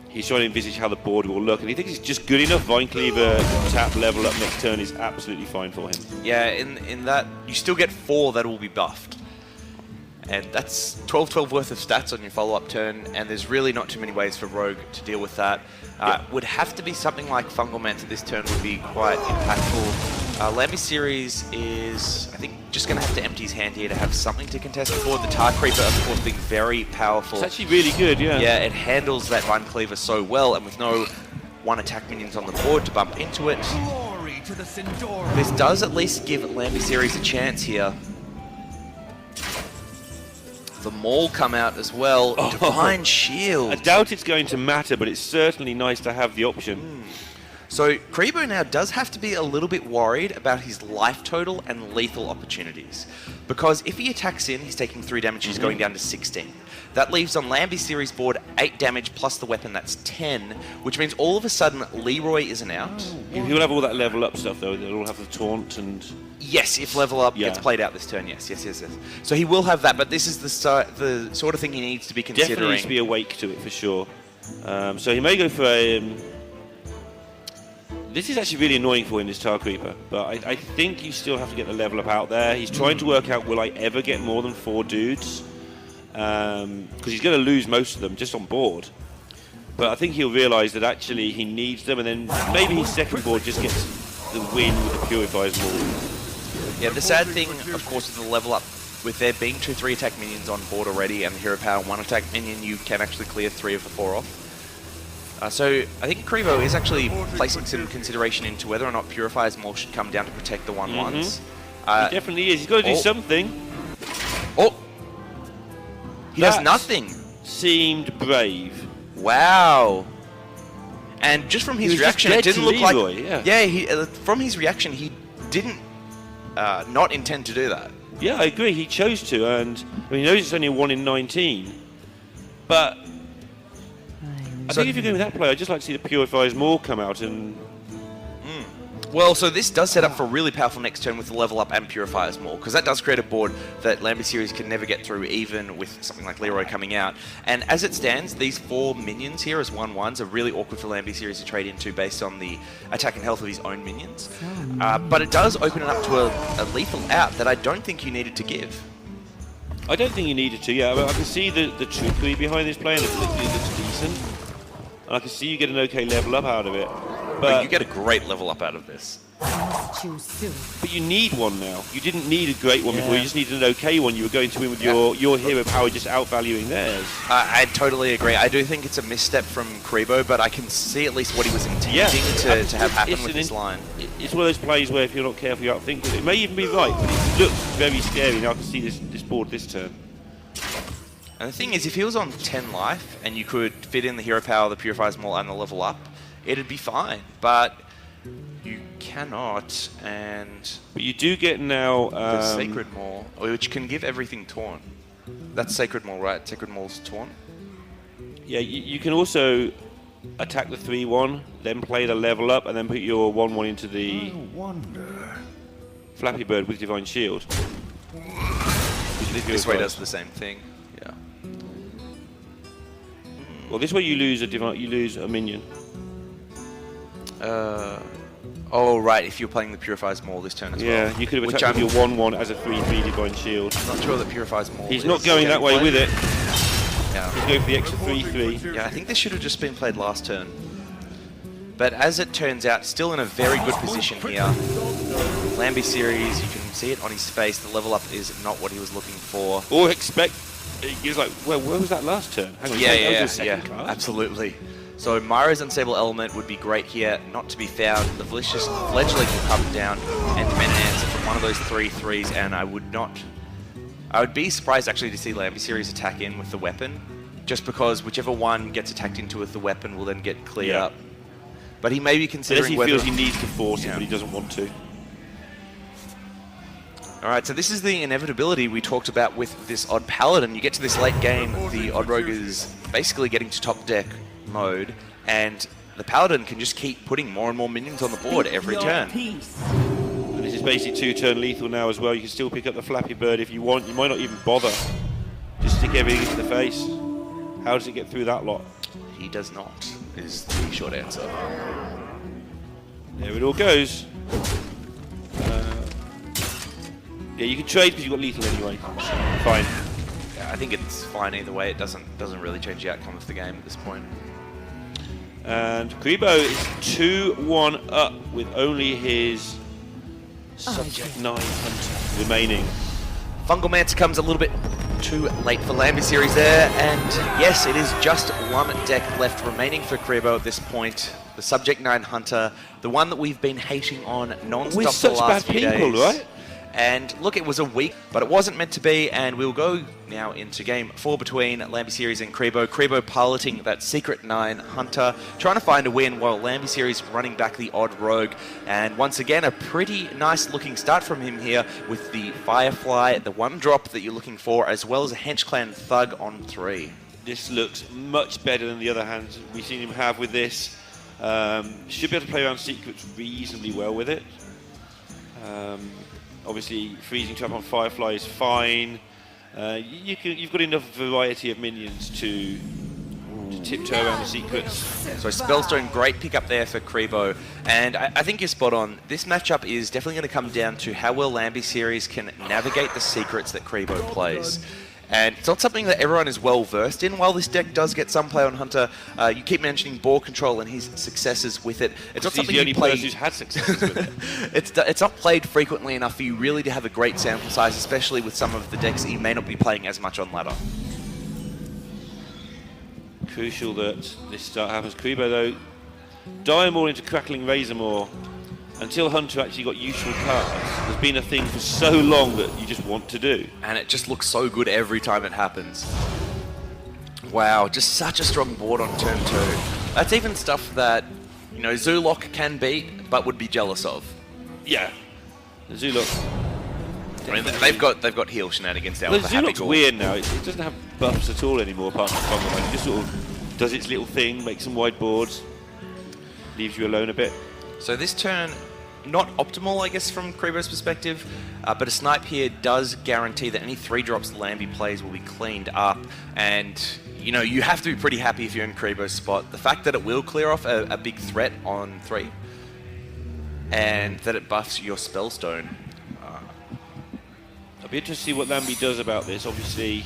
he's trying to envisage how the board will look, and he thinks it's just good enough. Vine Cleaver, tap, level up next turn is absolutely fine for him. Yeah, in that, you still get 4 that will be buffed. And that's 12 worth of stats on your follow-up turn, and there's really not too many ways for Rogue to deal with that. Would have to be something like Fungalmancer this turn would be quite impactful. Iambyseries is, I think, just going to have to empty his hand here to have something to contest the board. The Tar Creeper, of course, being very powerful. It's actually really good, yeah. Yeah, it handles that Vine Cleaver so well, and with no 1 attack minions on the board to bump into it. This does at least give Iambyseries a chance here. The Maul come out as well. Divine Shield. I doubt it's going to matter, but it's certainly nice to have the option. So Kribo now does have to be a little bit worried about his life total and lethal opportunities. Because if he attacks in, he's taking 3 damage, he's going down to 16. That leaves on Iambyseries' board 8 damage plus the weapon, that's 10, which means all of a sudden Leroy isn't out. He'll have all that level up stuff though, they'll all have the taunt and... Yes, if level up gets played out this turn, yes. So he will have that, but this is the sort of thing he needs to be considering. Definitely needs to be awake to it for sure. So he may go for a... This is actually really annoying for him, this Tar Creeper, but I think you still have to get the level up out there. He's trying to work out, will I ever get more than 4 dudes? Because he's going to lose most of them just on board. But I think he'll realise that actually he needs them, and then maybe his second board just gets the win with the Purifier's Maul. Yeah, the sad thing, of course, with the level up, with there being 2 3-attack minions on board already, and the Hero Power 1-attack minion, you can actually clear 3 of the 4 off. So I think Kribo is actually placing some consideration into whether or not Purifier's Maul should come down to protect the 1/1s. He definitely is. He's got to do something. Oh! He does nothing. Seemed brave. Wow. And just from his reaction, it didn't look Leroy, like... Yeah, from his reaction, he didn't not intend to do that. Yeah, I agree. He chose to, and I mean, he knows it's only a 1 in 19. But I think if you're going with that play, I'd just like to see the Purifier's Maul come out and... Well, so this does set up for a really powerful next turn with the level up and Purifier's Maul, because that does create a board that Iambyseries can never get through, even with something like Leroy coming out. And as it stands, these 4 minions here as 1/1s are really awkward for Iambyseries to trade into based on the attack and health of his own minions. But it does open it up to a lethal out that I don't think you needed to give. I don't think you needed to, yeah. I can see the trickery behind this play, and it looks decent. And I can see you get an okay level up out of it. But you get a great level up out of this. Choose soon. But you need one now. You didn't need a great one before. You just needed an okay one. You were going to win with your hero power just outvaluing theirs. I totally agree. I do think it's a misstep from Kribo, but I can see at least what he was intending to have happen with this line. It's one of those plays where if you're not careful, you outthink it. It may even be right, but it looks very scary. Now I can see this board this turn. And the thing is, if he was on 10 life and you could fit in the hero power, the Purifier's Maul, and the level up, it'd be fine. But you cannot, and But you do get now the Sacred Maul, which can give everything Taunt. That's Sacred Maul, right? Sacred Maul's Taunt. Yeah, you can also attack the 3-1, then play the level up, and then put your 1-1 into the I wonder. Flappy Bird with Divine Shield. This way does the same thing. Yeah. Well, this way you lose a minion. Oh, right, if you're playing the Purifier's Maul this turn as well. Yeah, you could have attacked with your 1-1 as a 3-3 Divine Shield. I'm not sure that Purifier's Maul He's not going that way with it. Yeah. He's going for the extra 3-3. Yeah, I think this should have just been played last turn. But as it turns out, still in a very good position here. Iambyseries, you can see it on his face. The level up is not what he was looking for. Or expect... He was like, well, where was that last turn? Hang on, that was your second card? Absolutely. So Myra's Unstable Element would be great here, not to be found. The Fledgling will come down and demand an answer from one of those 3-3s, and I would be surprised actually to see Iambyseries attack in with the weapon, just because whichever one gets attacked into with the weapon will then get cleared up. But he may be considering whether... he feels he needs to force it, but he doesn't want to. Alright, so this is the inevitability we talked about with this Odd Paladin. You get to this late game, the Odd Rogue is basically getting to top deck mode, and the Paladin can just keep putting more and more minions on the board every turn. And this is basically 2-turn lethal now as well. You can still pick up the Flappy Bird if you want. You might not even bother. Just stick everything into the face. How does it get through that lot? He does not, is the short answer. There it all goes. Yeah, you can trade because you've got lethal anyway. Fine. Yeah, I think it's fine either way. It doesn't really change the outcome of the game at this point. And Kribo is 2-1 up with only his Subject 9 Hunter remaining. Fungal Mancer comes a little bit too late for Iambyseries there, and yes, it is just one deck left remaining for Kribo at this point. The Subject 9 Hunter, the one that we've been hating on non-stop We're for such the last bad few people, days. right? And look, it was a week, but it wasn't meant to be, and we'll go now into game 4 between Iambyseries and Kribo. Kribo piloting that Secret 9 Hunter, trying to find a win, while Iambyseries running back the Odd Rogue. And once again, a pretty nice looking start from him here with the Firefly, the 1-drop that you're looking for, as well as a Hench Clan Thug on 3. This looks much better than the other hands we've seen him have with this. Should be able to play around secrets reasonably well with it. Obviously, freezing trap on Firefly is fine. You've got enough variety of minions to tiptoe around the secrets. So Spellstone, great pickup there for Kribo. And I think you're spot on. This matchup is definitely going to come down to how well Iambyseries can navigate the secrets that Kribo plays. And it's not something that everyone is well versed in. While this deck does get some play on Hunter, you keep mentioning board control and his successes with it. It's not something he's the only you play. person who's had successes with it. It's not played frequently enough for you really to have a great sample size, especially with some of the decks that you may not be playing as much on ladder. Crucial that this start happens. Kribo though, Diamore into Crackling Razormaw. Until Hunter actually got useful cards, there's been a thing for so long that you just want to do. And it just looks so good every time it happens. Wow, just such a strong board on turn 2. That's even stuff that, you know, Zoolock can beat, but would be jealous of. Yeah. The Zoolock. I mean, they've got heal shenanigans down Well, with the the Happy Zoolock's Gore. weird now. It doesn't have buffs at all anymore, apart from Fungal. It just sort of does its little thing, makes some wide boards, leaves you alone a bit. So this turn, not optimal, I guess, from Kribo's perspective, but a snipe here does guarantee that any 3-drops Lamby plays will be cleaned up, and you know, you have to be pretty happy if you're in Kribo's spot. The fact that it will clear off a big threat on 3, and that it buffs your Spellstone. I'll be interested to see what Lamby does about this. Obviously,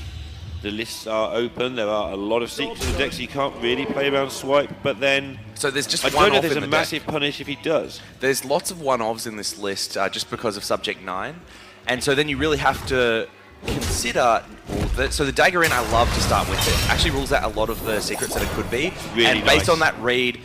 The lists are open. There are a lot of secrets in the deck, so you can't really play around swipe. But then, So there's just I one don't know if off there's in a the massive deck. punish if he does. There's lots of one-offs in this list just because of Subject 9. And so then you really have to consider... So the Dagger in, I love to start with. It actually rules out a lot of the secrets that it could be. Really and based nice. on that read...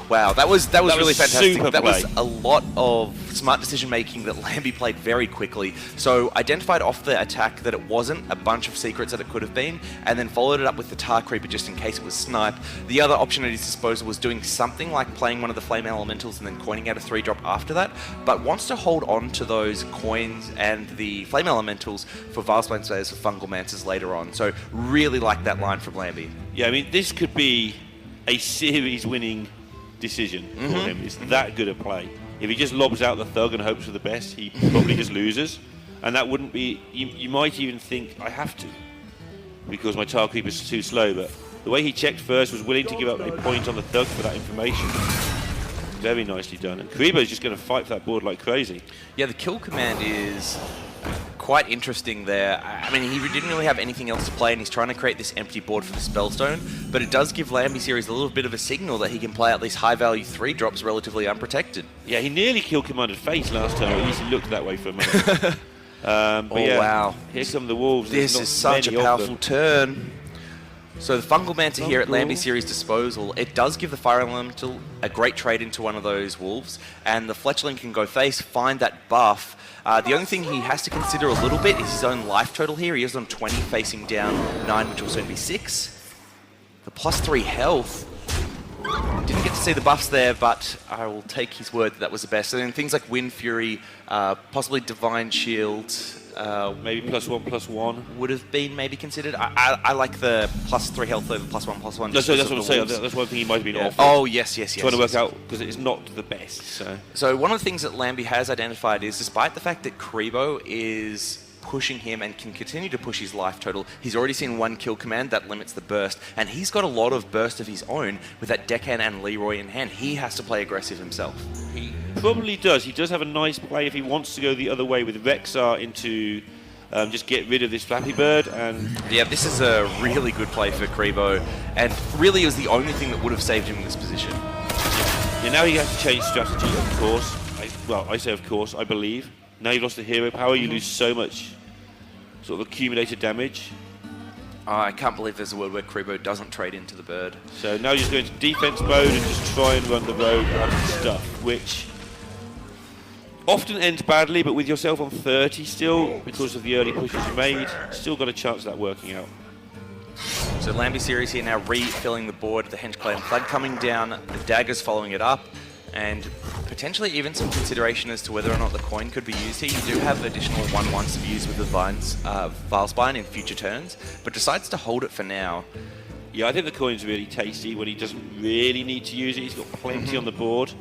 Wow, that was really fantastic. super That was play. a lot of smart decision making that Lambie played very quickly. So identified off the attack that it wasn't a bunch of secrets that it could have been, and then followed it up with the Tar Creeper just in case it was snipe. The other option at his disposal was doing something like playing one of the Flame Elementals and then coining out a 3-drop after that, but wants to hold on to those coins and the Flame Elementals for Vilespine Slayers for Fungal Mancers later on. So really like that line from Lambie. Yeah, I mean, this could be a series-winning decision for him. It's that good a play. If he just lobs out the Thug and hopes for the best, he probably just loses. And that wouldn't be... You might even think, I have to, because my Tar Creeper's too slow, but the way he checked first was willing to give up a point on the Thug for that information. Very nicely done. And Kribo's just going to fight for that board like crazy. Yeah, the kill command is quite interesting there. I mean, he didn't really have anything else to play, and he's trying to create this empty board for the Spellstone, but it does give Iambyseries a little bit of a signal that he can play out these high-value 3-drops relatively unprotected. Yeah, he nearly kill commanded face last time, or at least he looked that way for a minute. But yeah, wow. Here come the Wolves. This There's is not such a many of powerful them. turn. So the Fungal Mancer here at Iambyseries' disposal, it does give the Fire Elemental a great trade into one of those Wolves, and the Fletchling can go face, find that buff. The only thing he has to consider a little bit is his own life total here. He is on 20, facing down 9, which will soon be 6. The +3 health. Didn't get to see the buffs there, but I will take his word that that was the best. And then things like Wind Fury, possibly Divine Shield, Maybe +1/+1. would have been maybe considered. I like the +3 health over +1/+1. That's what I'm saying. That's one thing he might have been Yeah. off. Oh, yes. Trying to work out, because it's not the best. So one of the things that Lambie has identified is, despite the fact that Kribo is pushing him and can continue to push his life total, he's already seen one kill command that limits the burst, and he's got a lot of burst of his own with that Deckhand and Leroy in hand. He has to play aggressive himself. He probably does. He does have a nice play if he wants to go the other way with Rexar into just get rid of this Flappy Bird. And Yeah, this is a really good play for Kribo, and really it was the only thing that would have saved him in this position. yeah, now he has to change strategy, of course. I say of course, I believe. Now you've lost the hero power, you lose so much sort of accumulated damage. I can't believe there's a world where Kribo doesn't trade into the bird. So now you're just going to defense mode and just try and run the rogue stuff, which often ends badly, but with yourself on 30 still, because of the early pushes you made, still got a chance of that working out. So Iambyseries here now refilling the board, the Hench Clay and Flood coming down, the daggers following it up, and potentially even some consideration as to whether or not the coin could be used here. You do have additional 1/1s to be used with the Vilespine in future turns, but decides to hold it for now. Yeah, I think the coin's really tasty when he doesn't really need to use it. He's got plenty on the board.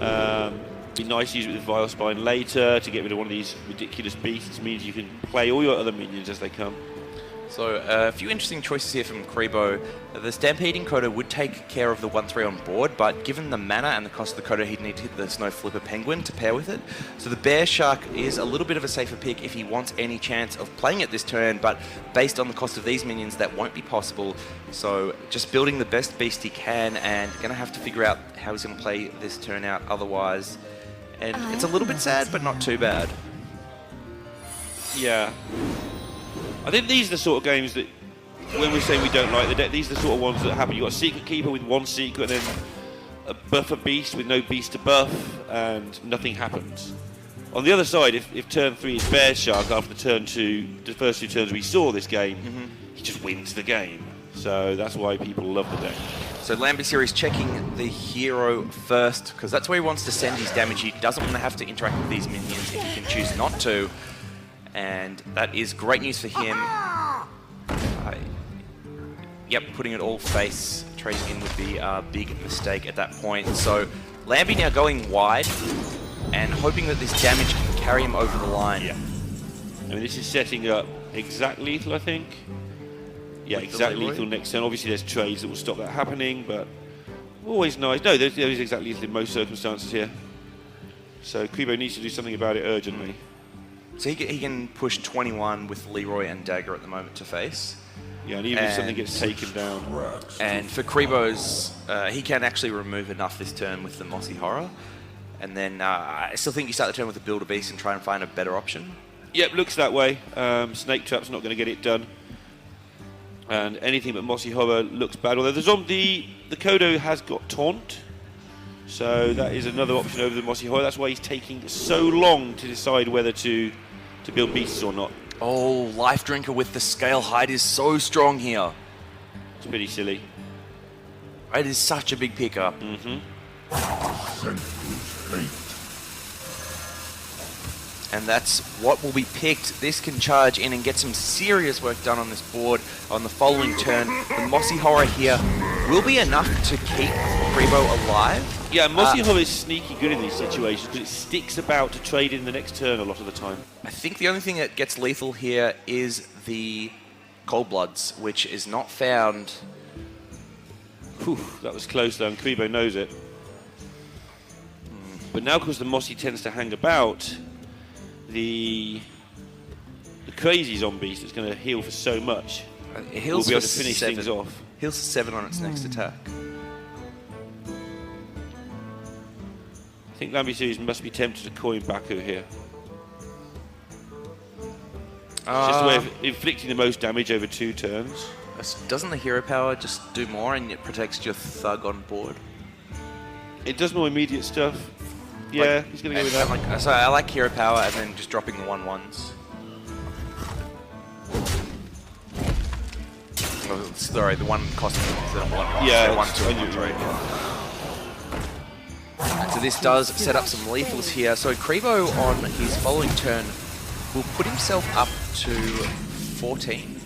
Be nice to use it with Vilespine later to get rid of one of these ridiculous beasts. It means you can play all your other minions as they come. So a few interesting choices here from Kribo. The Stampeding Coda would take care of the 1/3 on board, but given the mana and the cost of the Coda, he'd need to hit the Snow Flipper Penguin to pair with it. So the Bear Shark is a little bit of a safer pick if he wants any chance of playing it this turn, but based on the cost of these minions, that won't be possible. So just building the best beast he can, and going to have to figure out how he's going to play this turn out otherwise. And it's a little bit sad, but not too bad. Yeah. I think these are the sort of games that, when we're saying we don't like the deck, these are the sort of ones that happen. You've got a Secret Keeper with one secret, and then a buffer beast with no beast to buff, and nothing happens. On the other side, if turn 3 is Bear Shark after turn 2, the first 2 turns we saw this game, he just wins the game. So that's why people love the deck. So Iambyseries checking the hero first, because that's where he wants to send his damage. He doesn't want to have to interact with these minions if he can choose not to. And that is great news for him. Yep, putting it all face, trading in would be a big mistake at that point. So Lambie now going wide and hoping that this damage can carry him over the line. Yeah. I mean, this is setting up exact lethal, I think. Yeah, Like the exact Leroy? lethal next turn. Obviously, there's trades that will stop that happening, but always nice. No, there is exact lethal in most circumstances here. So Kribo needs to do something about it urgently. So he can push 21 with Leroy and Dagger at the moment to face. Yeah, and even if something gets taken down. And for Kribo's, he can actually remove enough this turn with the Mossy Horror. And then I still think you start the turn with the Builder Beast and try and find a better option. Yep, looks that way. Snake Trap's not going to get it done. And anything but Mossy Horror looks bad. Although the Kodo has got Taunt. So that is another option over the Mossy Horror. That's why he's taking so long to decide whether to build beasts or not. Oh, Life Drinker with the Scale Hide is so strong here. It's pretty silly. It is such a big pickup. And that's what will be picked. This can charge in and get some serious work done on this board on the following turn. The Mossy Horror here will be enough to keep Kribo alive. Yeah, Mossy Horror is sneaky good in these situations because it sticks about to trade in the next turn a lot of the time. I think the only thing that gets lethal here is the Cold Bloods, which is not found. Whew, that was close though, and Kribo knows it. But now because the Mossy tends to hang about, the crazy zombie that's going to heal for so much It heals will be able for to finish 7. things off. Heals for 7 on its next attack. I think Iambyseries must be tempted to coin Baku here. It's just a way of inflicting the most damage over 2 turns. Doesn't the Hero Power just do more and it protects your Thug on board? It does more immediate stuff. Yeah, he's going to go with that. So I like Hero Power and then just dropping the 1/1s. Oh, sorry, the one costing the 1/1. Yeah, 1, 2, and 1, 3. And so this does set up some lethals here. So Kribo on his following turn will put himself up to 14.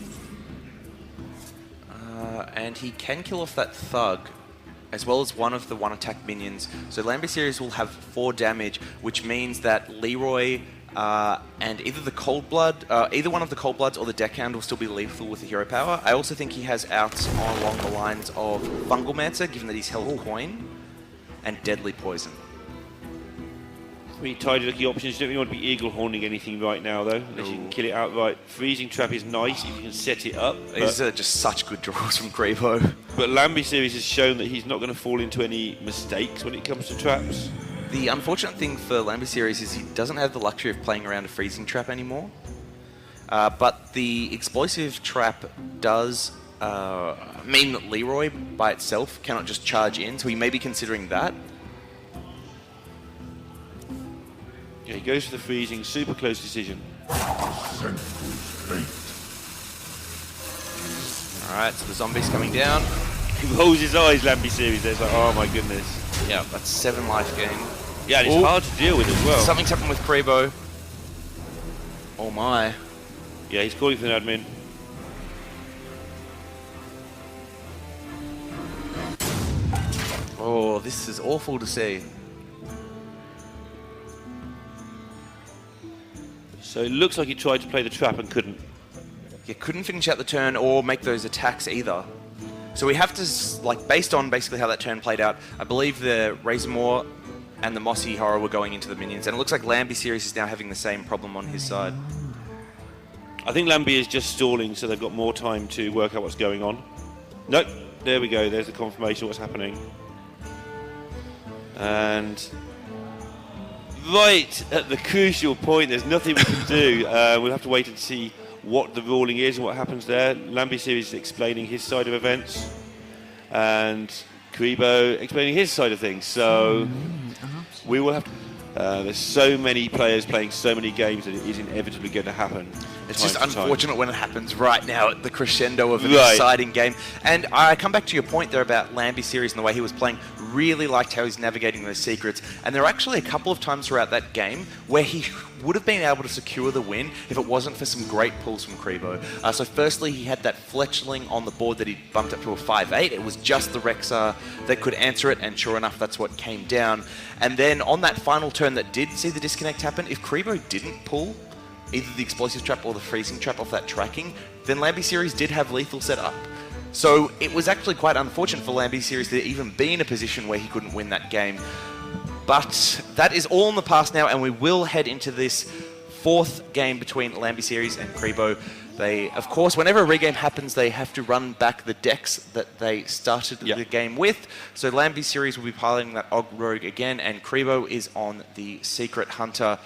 And he can kill off that Thug, as well as one of the 1-attack minions. So Iambyseries will have 4 damage, which means that Leroy and either the Cold Blood, either one of the Cold Bloods or the Deckhand will still be lethal with the Hero Power. I also think he has outs along the lines of Fungal Mancer, given that he's held Coin, and Deadly Poison. Pretty tidy looking options. You don't really want to be eagle horning anything right now though, unless you can kill it outright. Freezing Trap is nice if you can set it up. These are just such good draws from Kribo. But Iambyseries has shown that he's not going to fall into any mistakes when it comes to traps. The unfortunate thing for Iambyseries is he doesn't have the luxury of playing around a Freezing Trap anymore. But the Explosive Trap does mean that Leroy by itself cannot just charge in, so he may be considering that. Yeah, he goes for the freezing, super close decision. Alright, so the zombies coming down. He rolls his eyes, Iambyseries. There's like, oh my goodness. Yeah, that's 7 life gain. Yeah, and it's hard to deal with as well. Something's happened with Kribo. Oh my. Yeah, he's calling for an admin. Oh, this is awful to see. So it looks like he tried to play the trap and couldn't. You couldn't finish out the turn or make those attacks either. So we have to, like, based on basically how that turn played out, I believe the Razormaw and the Mossy Horror were going into the minions, and it looks like Iambyseries is now having the same problem on his side. I think Lamby is just stalling, so they've got more time to work out what's going on. Nope, there we go. There's the confirmation of what's happening. And right at the crucial point, there's nothing we can do. We'll have to wait and see what the ruling is and what happens there. Iambyseries is explaining his side of events, and Kribo explaining his side of things. So we will have to. There's so many players playing so many games that it is inevitably going to happen. It's just unfortunate when it happens right now at the crescendo of an exciting game. And I come back to your point there about Iambyseries and the way he was playing. Really liked how he's navigating those secrets. And there are actually a couple of times throughout that game where he would have been able to secure the win if it wasn't for some great pulls from Kribo. So firstly, he had that Fletchling on the board that he bumped up to a 5/8. It was just the Rexar that could answer it, and sure enough, that's what came down. And then on that final turn that did see the disconnect happen, if Kribo didn't pull either the Explosive Trap or the Freezing Trap off that tracking, then Iambyseries did have lethal set up. So it was actually quite unfortunate for Iambyseries to even be in a position where he couldn't win that game. But that is all in the past now, and we will head into this fourth game between Iambyseries and Kribo. They, of course, whenever a regame happens, they have to run back the decks that they started the game with. So Iambyseries will be piloting that Og Rogue again, and Kribo is on the Secret Hunter.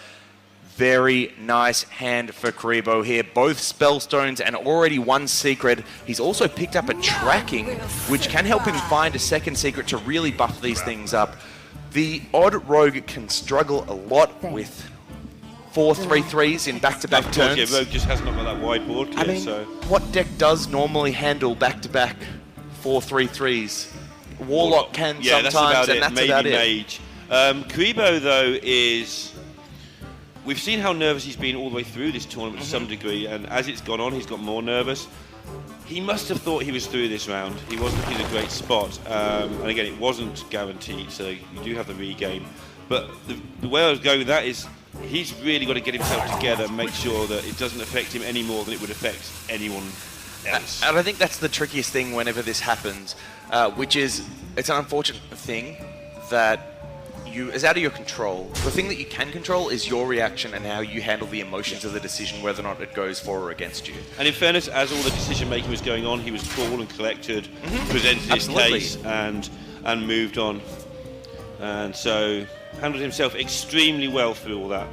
Very nice hand for Kribo here. Both Spellstones and already one secret. He's also picked up a tracking, which can help him find a second secret to really buff these things up. The odd Rogue can struggle a lot with 4/3/3s in back-to-back turns. Yeah, Rogue just has not got that wide board clear, I mean, so... what deck does normally handle back-to-back 4/3/3s? Warlock can sometimes, and that's maybe about it. Mage. Kribo, though, is... We've seen how nervous he's been all the way through this tournament to some degree, and as it's gone on, he's got more nervous. He must have thought he was through this round. He was looking in a great spot, and again, it wasn't guaranteed, so you do have the regame. But the way I was going with that is, he's really got to get himself together and make sure that it doesn't affect him any more than it would affect anyone else. And I think that's the trickiest thing whenever this happens, which is, it's an unfortunate thing that is out of your control. The thing that you can control is your reaction and how you handle the emotions of the decision, whether or not it goes for or against you. And in fairness, as all the decision making was going on, he was cool and collected, presented his case, and moved on. And so handled himself extremely well through all that.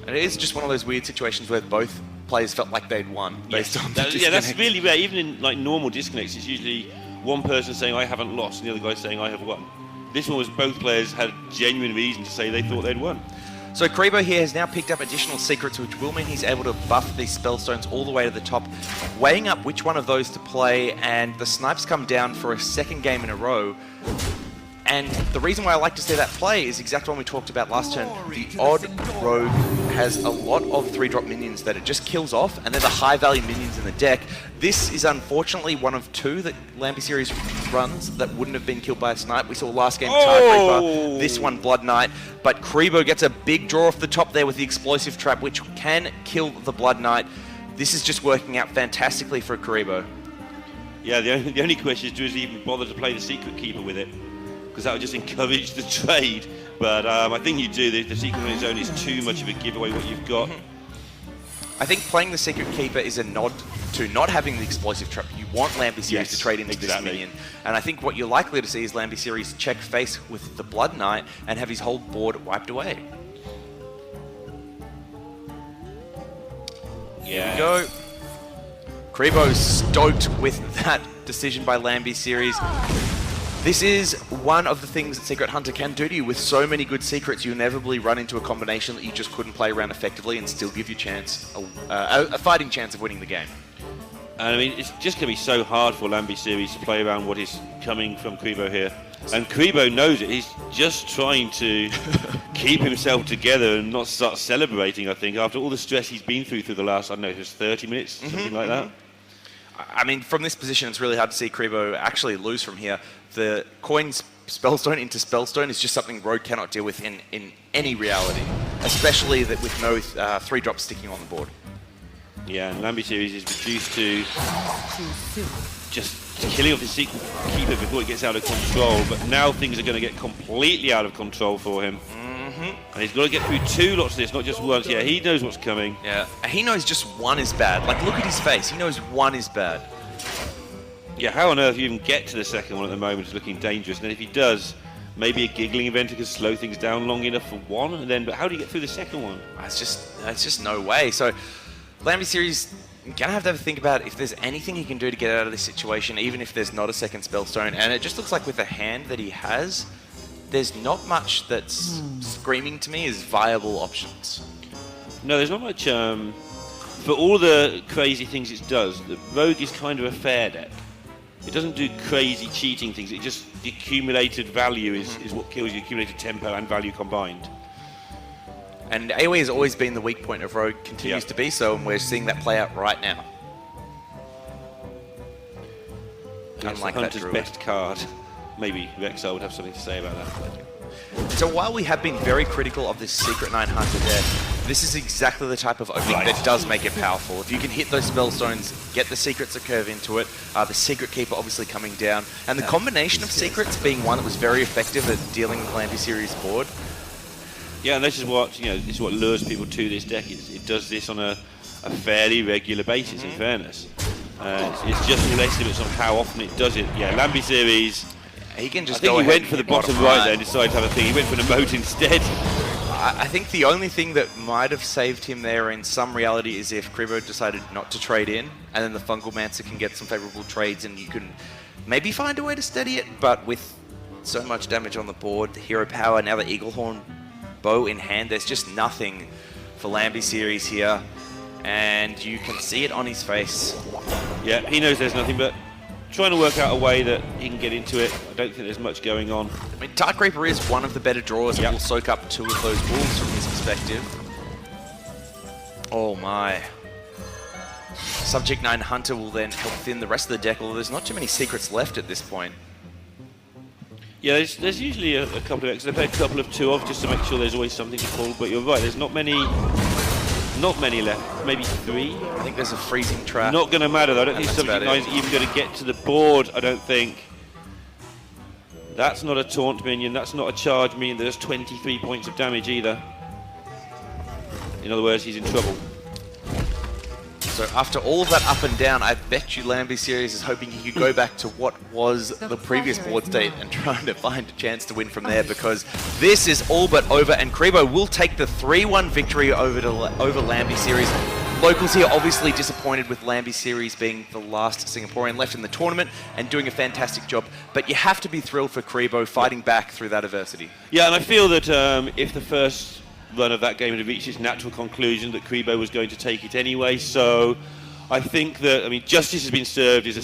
And it is just one of those weird situations where both players felt like they'd won based on the disconnect. Yeah, that's really rare. Even in like normal disconnects, it's usually one person saying I haven't lost and the other guy saying I have won. This one was both players had genuine reason to say they thought they'd won. So Kribo here has now picked up additional secrets, which will mean he's able to buff these Spellstones all the way to the top, weighing up which one of those to play, and the snipes come down for a second game in a row. And the reason why I like to see that play is exactly what we talked about last turn. The odd Rogue has a lot of 3-drop minions that it just kills off, and they're the high-value minions in the deck. This is unfortunately one of two that Iambyseries runs that wouldn't have been killed by a snipe. We saw last game Tide Reaper, this one Blood Knight, but Kribo gets a big draw off the top there with the explosive trap, which can kill the Blood Knight. This is just working out fantastically for Kribo. Yeah, the only question is, do he even bother to play the Secret Keeper with it? Because that would just encourage the trade. But I think you do. The Secret on its own is too much of a giveaway what you've got. I think playing the Secret Keeper is a nod to not having the explosive trap. You want Iambyseries to trade into this minion. And I think what you're likely to see is Iambyseries check face with the Blood Knight and have his whole board wiped away. Yeah. Here we go. Kribo's stoked with that decision by Iambyseries. This is one of the things that Secret Hunter can do to you. With so many good secrets, you inevitably run into a combination that you just couldn't play around effectively and still give you a fighting chance of winning the game. And I mean, it's just going to be so hard for Iambyseries to play around what is coming from Kribo here. And Kribo knows it. He's just trying to keep himself together and not start celebrating, I think, after all the stress he's been through the last, I don't know, just 30 minutes, something like that. I mean, from this position, it's really hard to see Kribo actually lose from here. The coins Spellstone into Spellstone is just something Rogue cannot deal with in any reality, especially that with no 3-drop sticking on the board. Yeah, and Iambyseries is reduced to just killing off his Secret Keeper before it gets out of control, but now things are going to get completely out of control for him. And he's got to get through 2 lots of this, not just once. Yeah, he knows what's coming. Yeah, he knows just 1 is bad. Like, look at his face. He knows 1 is bad. Yeah, how on earth you even get to the second one at the moment is looking dangerous. And then if he does, maybe a giggling event could slow things down long enough for 1, and then, but how do you get through the second one? It's just no way. So, Iambyseries gonna have to think about if there's anything he can do to get out of this situation, even if there's not a second Spellstone. And it just looks like with the hand that he has, there's not much that's screaming to me as viable options. No, there's not much. For all the crazy things it does, the Rogue is kind of a fair deck. It doesn't do crazy cheating things. It just, the accumulated value is what kills you, accumulated tempo and value combined. And AoE has always been the weak point of Rogue, continues to be so, and we're seeing that play out right now. Unlike the Hunter's best card. Maybe Rexar would have something to say about that. So while we have been very critical of this Secret 9 Hunter deck, this is exactly the type of opening that does make it powerful. If you can hit those Spellstones, get the secrets that curve into it, the Secret Keeper obviously coming down, and the combination of secrets being one that was very effective at dealing with Iambyseries' board. Yeah, and this is what this is what lures people to this deck. It does this on a a fairly regular basis, in fairness. It's just all estimates on how often it does it. Yeah, Iambyseries, he can just I think go he ahead went and for the hit bottom right there and decided to have a thing. He went for an emote instead. I think the only thing that might have saved him there in some reality is if Kribo decided not to trade in, and then the Fungalmancer can get some favourable trades and you can maybe find a way to steady it, but with so much damage on the board, the hero power, now the Eaglehorn bow in hand, there's just nothing for Iambyseries here, and you can see it on his face. Yeah, he knows there's nothing, but trying to work out a way that he can get into it. I don't think there's much going on. I mean, Dark Reaper is one of the better draws, and will soak up 2 of those wolves from his perspective. Oh my. Subject 9 Hunter will then help thin the rest of the deck, although there's not too many secrets left at this point. Yeah, there's usually a couple of X. They play a couple of 2 of just to make sure there's always something to pull, but you're right, there's not many left. Maybe 3. I think there's a freezing trap. Not going to matter though. I don't think that's Subject about 9's even going to get to the board, I don't think. That's not a taunt minion, that's not a charge minion, there's 23 points of damage either. In other words, he's in trouble. So after all of that up and down, I bet you Iambyseries is hoping he could go back to what was the previous board state and trying to find a chance to win from there, because this is all but over, and Kribo will take the 3-1 victory over Iambyseries. Locals here obviously disappointed with Iambyseries being the last Singaporean left in the tournament and doing a fantastic job, but you have to be thrilled for Kribo fighting back through that adversity. Yeah, and I feel that if the first run of that game had reached its natural conclusion, that Kribo was going to take it anyway, so I think that, I mean, justice has been served is a